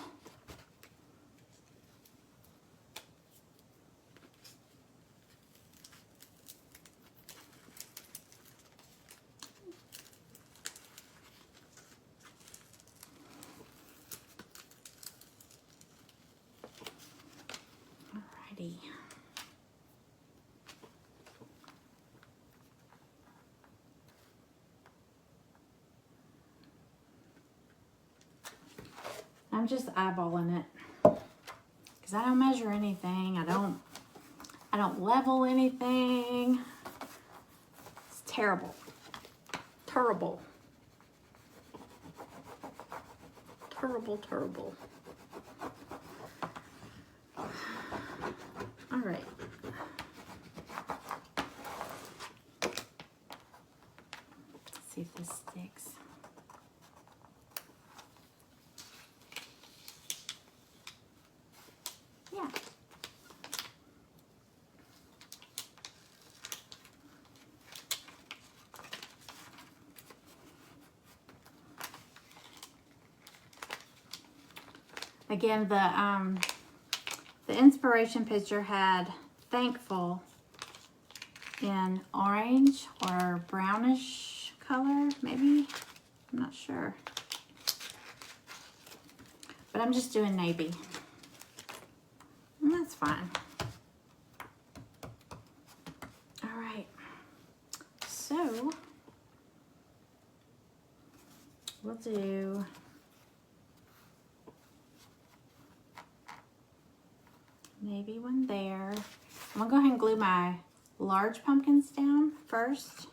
Speaker 1: Alrighty. I'm just eyeballing it because I don't measure anything. I don't level anything. It's terrible. Terrible. Terrible, terrible. All right. Let's see if this sticks. Yeah. Again, the inspiration picture had thankful in orange or brownish color, maybe. I'm not sure. But I'm just doing navy. And that's fine. All right. So we'll do navy one there. I'm gonna go ahead and glue my large pumpkins down first.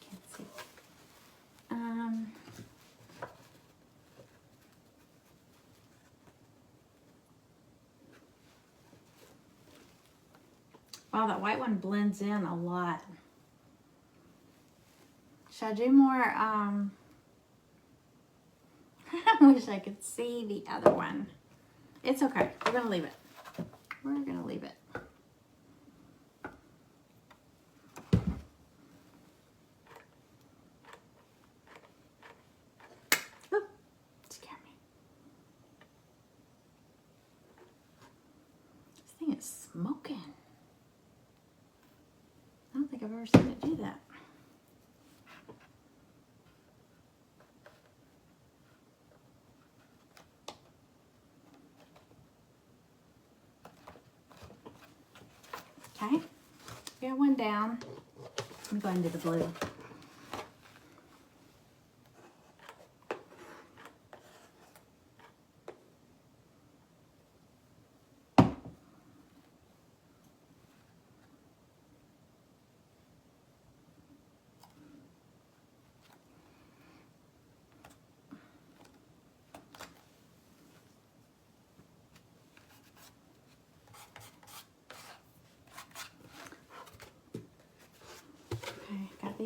Speaker 1: Can't see. Wow, that white one blends in a lot. Should I do more? I wish I could see the other one. It's okay. We're gonna leave it. We're gonna leave it. Ooh, scared me. This thing is smoking. I don't think I've ever seen it do that. Okay, got one down. I'm going to the blue.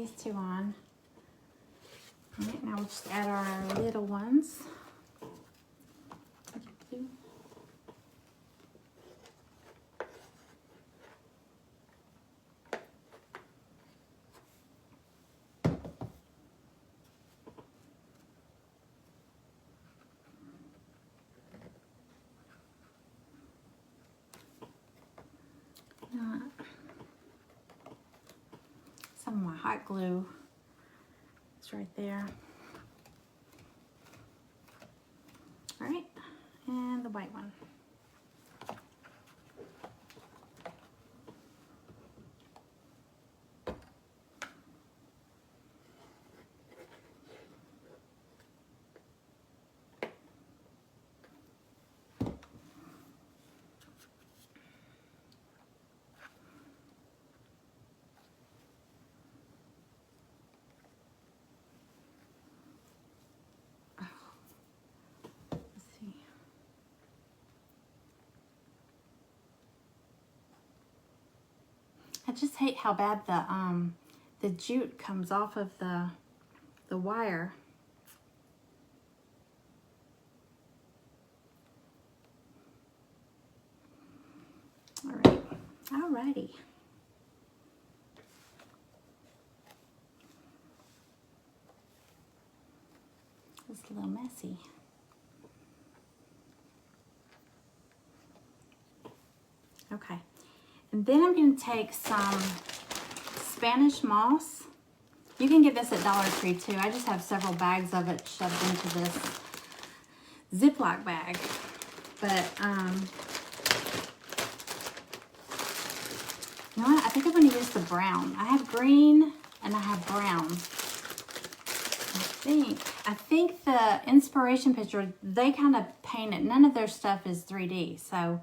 Speaker 1: these two on. All right, now we'll just add our little ones. Some of my hot glue is right there. All right, and the white one. I just hate how bad the jute comes off of the wire. All right, alrighty. It's a little messy. Okay. And then I'm going to take some Spanish moss. You can get this at Dollar Tree too. I just have several bags of it shoved into this Ziploc bag. But, you know what? I think I'm going to use the brown. I have green and I have brown. I think the inspiration picture, they kind of painted. None of their stuff is 3D, so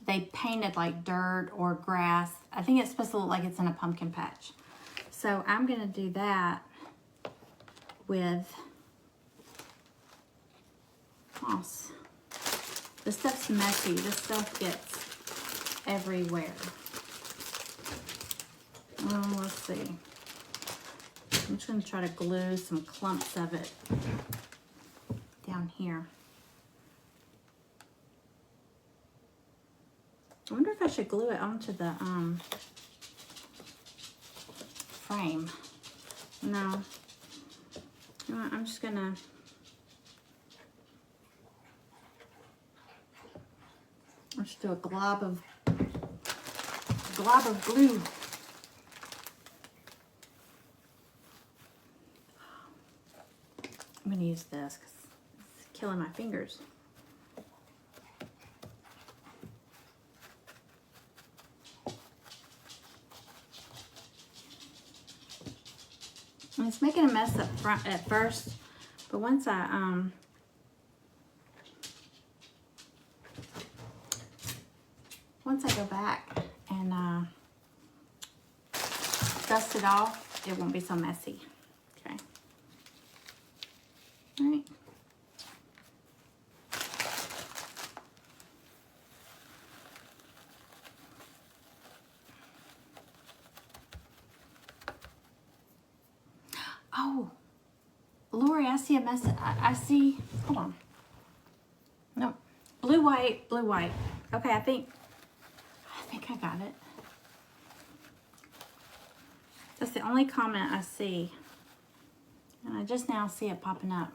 Speaker 1: they painted like dirt or grass. I think it's supposed to look like it's in a pumpkin patch. So I'm going to do that with moss. This stuff's messy. This stuff gets everywhere. Let's see. I'm just going to try to glue some clumps of it down here. I wonder if I should glue it onto the frame. No. You know what, I'm just gonna do a glob of glue. I'm gonna use this because it's killing my fingers. And it's making a mess up front at first, but once I go back and dust it off, it won't be so messy. Okay. All right. Oh, Lori, I see a message. I see, hold on. No, blue, white, blue, white. Okay, I think I got it. That's the only comment I see. And I just now see it popping up.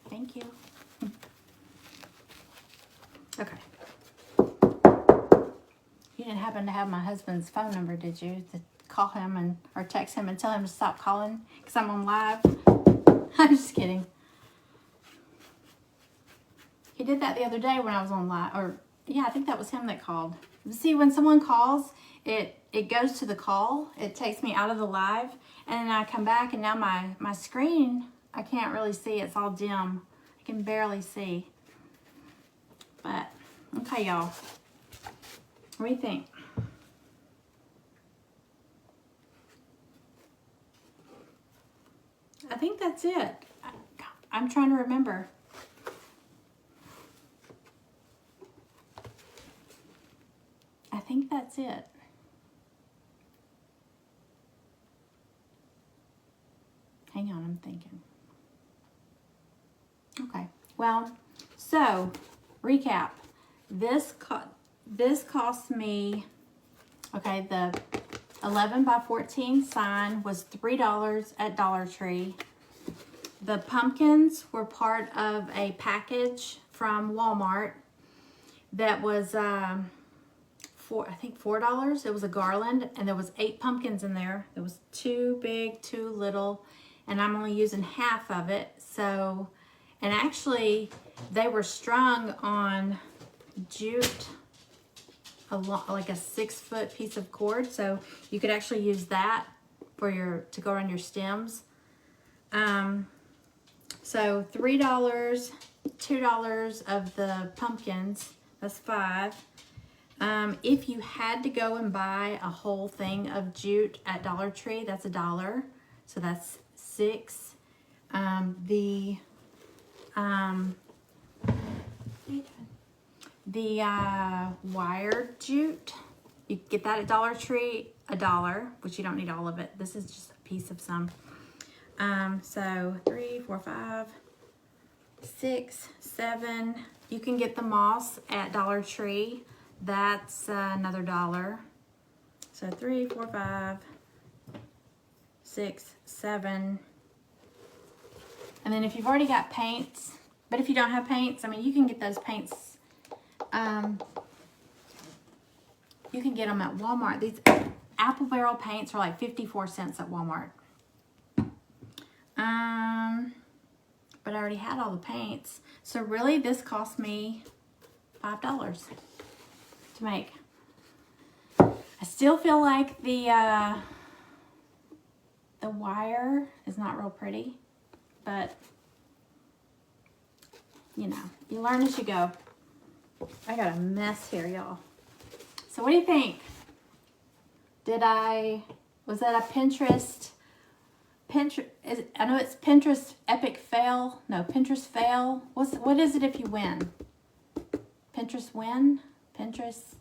Speaker 1: Thank you. Okay. You didn't happen to have my husband's phone number, did you? To call him and or text him and tell him to stop calling because I'm on live? I'm just kidding. He did that the other day when I was on live. Or yeah, I think that was him that called. See, when someone calls, it goes to the call. It takes me out of the live, and then I come back, and now my screen, I can't really see. It's all dim. I can barely see. But okay, y'all. What do you think? I think that's it. I'm trying to remember. I think that's it. Hang on, I'm thinking. Okay, well, so recap. This cost me, okay, the 11 by 14 sign was $3 at Dollar Tree. The pumpkins were part of a package from Walmart that was I think $4. It was a garland, and there was 8 pumpkins in there. There was 2 big, 2 little, and I'm only using half of it. So, and actually they were strung on jute, like a 6-foot piece of cord, so you could actually use that for to go around your stems. So $3, $2 of the pumpkins, that's 5. If you had to go and buy a whole thing of jute at Dollar Tree, that's $1, so that's 6. The wired jute, you get that at Dollar Tree, $1, which you don't need all of it. This is just a piece of some. So 3, 4, 5, 6, 7. You can get the moss at Dollar Tree. That's another $1. So 3, 4, 5, 6, 7. And then if you've already got paints, but if you don't have paints, I mean, you can get those paints. You can get them at Walmart. These apple barrel paints are like 54 cents at Walmart. But I already had all the paints. So really this cost me $5 to make. I still feel like the wire is not real pretty, but you know, you learn as you go. I got a mess here, y'all. So what do you think? Was that a Pinterest, I know it's Pinterest epic fail. No, Pinterest fail. What is it if you win? Pinterest win? Pinterest,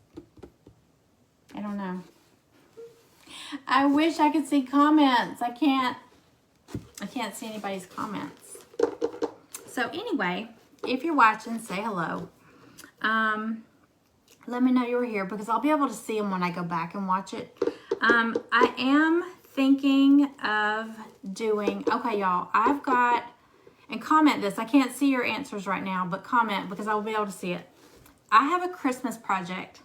Speaker 1: I don't know. I wish I could see comments. I can't see anybody's comments. So anyway, if you're watching, say hello. Let me know you were here because I'll be able to see them when I go back and watch it. I am thinking of doing, okay, y'all, I've got, and comment this. I can't see your answers right now, but comment because I'll be able to see it. I have a Christmas project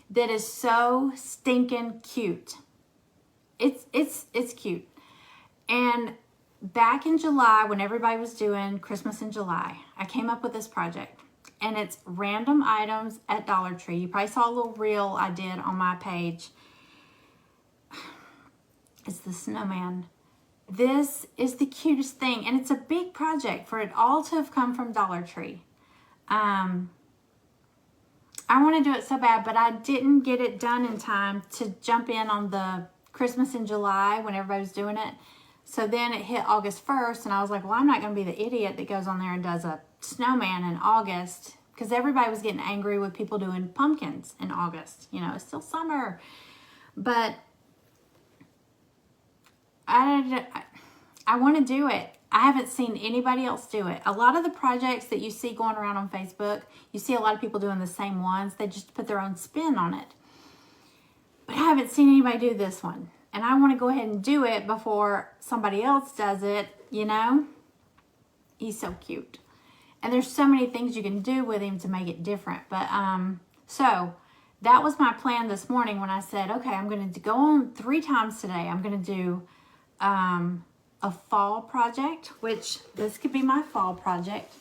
Speaker 1: that is so stinking cute. It's cute. And back in July, when everybody was doing Christmas in July, I came up with this project. And it's random items at Dollar Tree. You probably saw a little reel I did on my page. It's the snowman. This is the cutest thing. And it's a big project for it all to have come from Dollar Tree. I want to do it so bad, but I didn't get it done in time to jump in on the Christmas in July when everybody was doing it. So then it hit August 1st, and I was like, well, I'm not going to be the idiot that goes on there and does a snowman in August, because everybody was getting angry with people doing pumpkins in August. You know, it's still summer. But I want to do it. I haven't seen anybody else do it. A lot of the projects that you see going around on Facebook, you see a lot of people doing the same ones. They just put their own spin on it. But I haven't seen anybody do this one. And I want to go ahead and do it before somebody else does it, you know? He's so cute. And there's so many things you can do with him to make it different. But, so that was my plan this morning when I said, okay, I'm going to go on 3 times today. I'm going to do a fall project, which this could be my fall project,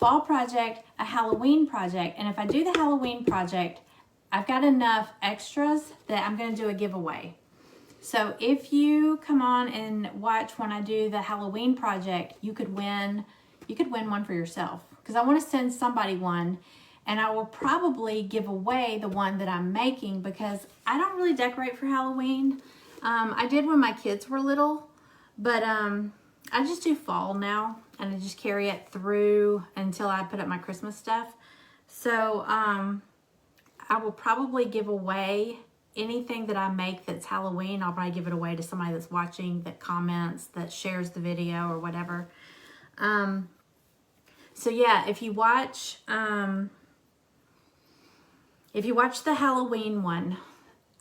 Speaker 1: a Halloween project. And if I do the Halloween project, I've got enough extras that I'm going to do a giveaway. So if you come on and watch when I do the Halloween project, you could win one for yourself, because I want to send somebody one, and I will probably give away the one that I'm making because I don't really decorate for Halloween. I did when my kids were little, but I just do fall now, and I just carry it through until I put up my Christmas stuff. So I will probably give away anything that I make that's Halloween, I'll probably give it away to somebody that's watching, that comments, that shares the video or whatever. So yeah, if you watch the Halloween one,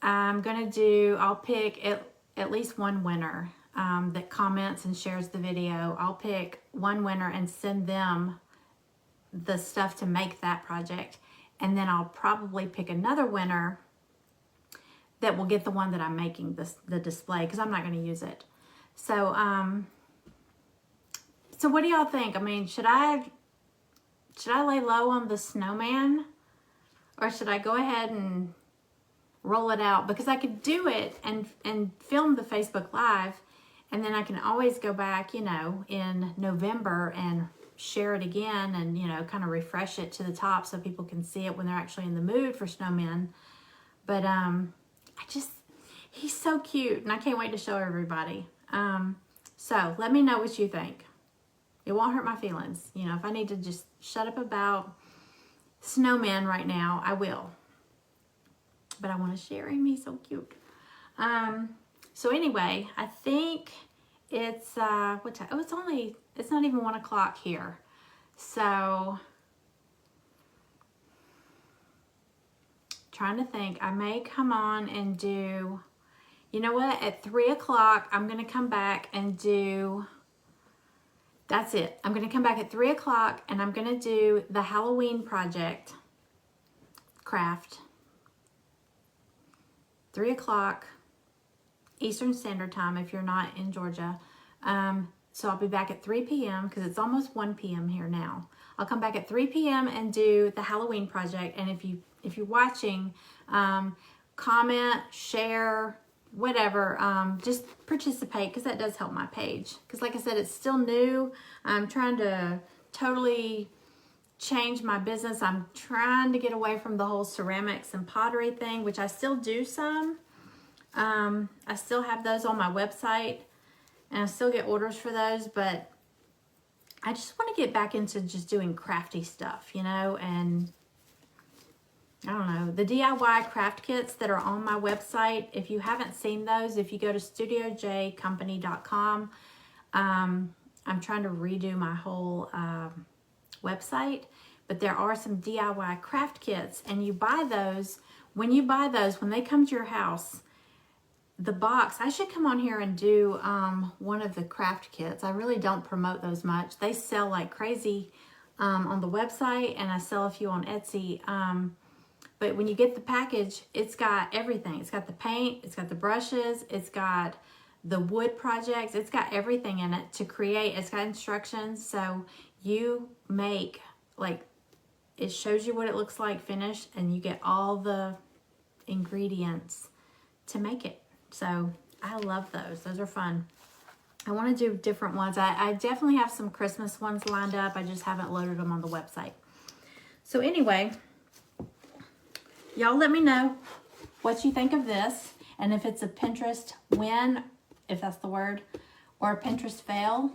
Speaker 1: I'll pick at least one winner that comments and shares the video. I'll pick one winner and send them the stuff to make that project. And then I'll probably pick another winner that will get the one that I'm making, the display, because I'm not going to use it. So, so what do y'all think? I mean, should I lay low on the snowman, or should I go ahead and roll it out? Because I could do it and film the Facebook Live, and then I can always go back, you know, in November and share it again and, you know, kind of refresh it to the top so people can see it when they're actually in the mood for snowmen. But he's so cute, and I can't wait to show everybody. So let me know what you think. It won't hurt my feelings. You know, if I need to just shut up about snowman right now, I will. But I want to share him. He's so cute. So anyway, I think it's what time? Oh, it's not even 1 o'clock here. So trying to think. I may come on and do, you know what? At 3 o'clock, I'm going to come back and do, that's it. I'm going to come back at 3 o'clock and I'm going to do the Halloween project craft. 3 o'clock Eastern Standard Time if you're not in Georgia. So I'll be back at 3 p.m. because it's almost 1 p.m. here now. I'll come back at 3 p.m. and do the Halloween project. And if you're watching, comment, share, whatever, just participate, because that does help my page. Because like I said, it's still new. I'm trying to totally change my business. I'm trying to get away from the whole ceramics and pottery thing, which I still do some. I still have those on my website, and I still get orders for those, but I just want to get back into just doing crafty stuff, you know, and I don't know, the DIY craft kits that are on my website. If you haven't seen those, if you go to studiojcompany.com, I'm trying to redo my whole website, but there are some DIY craft kits, and you buy those. When you buy those, when they come to your house, the box, I should come on here and do one of the craft kits. I really don't promote those much. They sell like crazy on the website, and I sell a few on Etsy. But when you get the package, it's got everything. It's got the paint, it's got the brushes, it's got the wood projects, it's got everything in it to create. It's got instructions, so you make, like, it shows you what it looks like finished, and you get all the ingredients to make it. So I love those. Those are fun. I want to do different ones. I definitely have some Christmas ones lined up. I just haven't loaded them on the website. So anyway, y'all let me know what you think of this, and if it's a Pinterest win, if that's the word, or a Pinterest fail.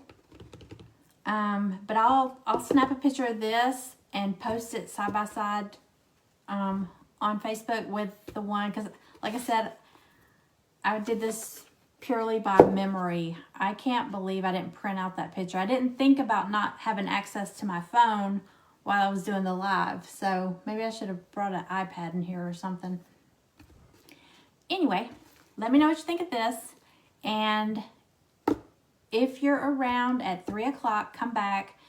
Speaker 1: But I'll snap a picture of this and post it side by side on Facebook with the one, because like I said, I did this purely by memory. I can't believe I didn't print out that picture. I didn't think about not having access to my phone while I was doing the live. So maybe I should have brought an iPad in here or something. Anyway, let me know what you think of this. And if you're around at 3 o'clock, come back.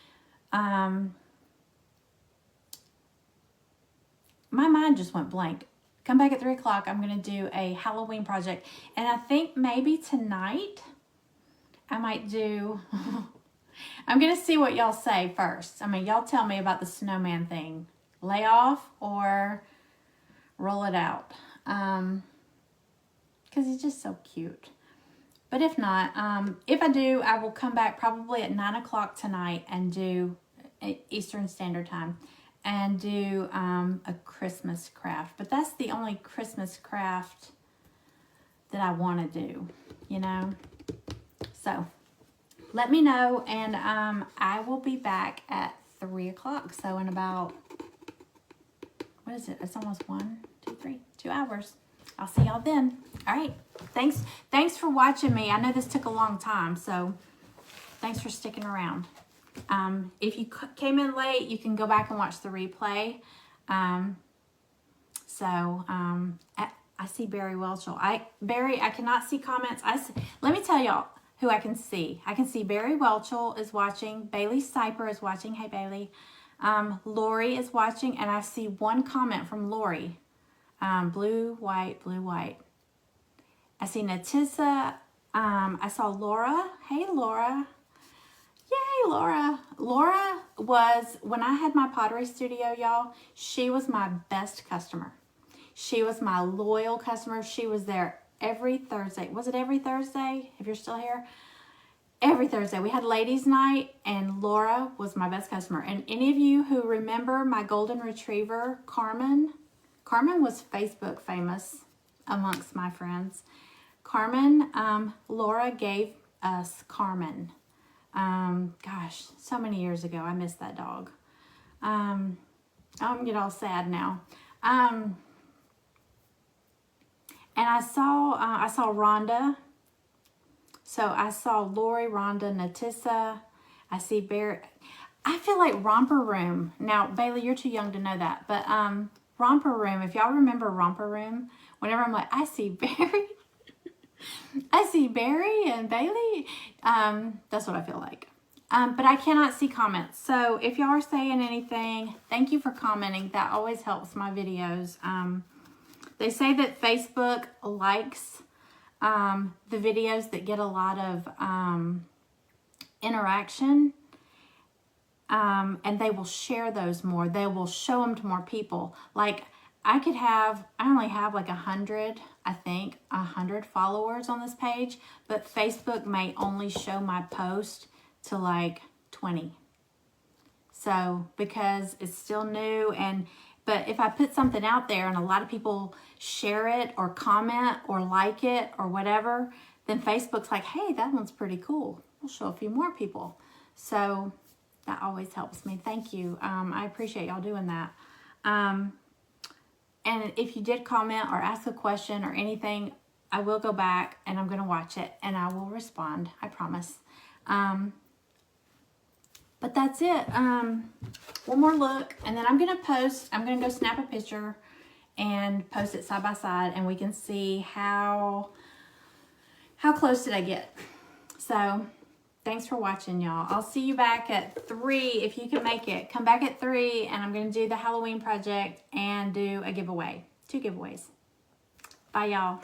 Speaker 1: My mind just went blank. Come back at 3 o'clock. I'm going to do a Halloween project. And I think maybe tonight I might do... I'm going to see what y'all say first. I mean, y'all tell me about the snowman thing. Lay off or roll it out. Because he's just so cute. But if not, if I do, I will come back probably at 9 o'clock tonight and do Eastern Standard Time. And do a Christmas craft. But that's the only Christmas craft that I want to do, you know. So, let me know, and I will be back at 3 o'clock. So, in about, what is it? It's almost 2 hours. I'll see y'all then. All right. Thanks for watching me. I know this took a long time, so thanks for sticking around. If you came in late, you can go back and watch the replay. I see Barry Welchel. Barry, I cannot see comments. Let me tell y'all who I can see. I can see Barry Welchel is watching. Bailey Siper is watching. Hey, Bailey. Lori is watching, and I see one comment from Lori. Blue, white, blue, white. I see Natissa. I saw Laura. Hey, Laura. Yay, Laura. Laura was, when I had my pottery studio, y'all, she was my best customer. She was my loyal customer. She was there every Thursday. Was it every Thursday? If you're still here? Every Thursday. We had ladies' night, and Laura was my best customer. And any of you who remember my golden retriever, Carmen was Facebook famous amongst my friends. Carmen, Laura gave us Carmen. Gosh, so many years ago. I miss that dog. I'm getting all sad now. And I saw Rhonda. So I saw Lori, Rhonda, Natissa. I see Barry. I feel like Romper Room. Now, Bailey, you're too young to know that. But Romper Room, if y'all remember Romper Room, whenever I'm like, I see Barry. I see Barry and Bailey. That's what I feel like. But I cannot see comments. So if y'all are saying anything, thank you for commenting. That always helps my videos. They say that Facebook likes the videos that get a lot of interaction. And they will share those more. They will show them to more people. Like I only have like 100, I think, 100 followers on this page, but Facebook may only show my post to like 20. So, because it's still new, but if I put something out there and a lot of people share it or comment or like it or whatever, then Facebook's like, hey, that one's pretty cool. We'll show a few more people. So that always helps me. Thank you. I appreciate y'all doing that. And if you did comment or ask a question or anything, I will go back and I'm going to watch it and I will respond. I promise. But that's it. One more look, and then I'm going to post. I'm going to go snap a picture and post it side by side, and we can see how close did I get. So thanks for watching, y'all. I'll see you back at 3 if you can make it. Come back at 3, and I'm going to do the Halloween project and do a giveaway. 2 giveaways. Bye, y'all.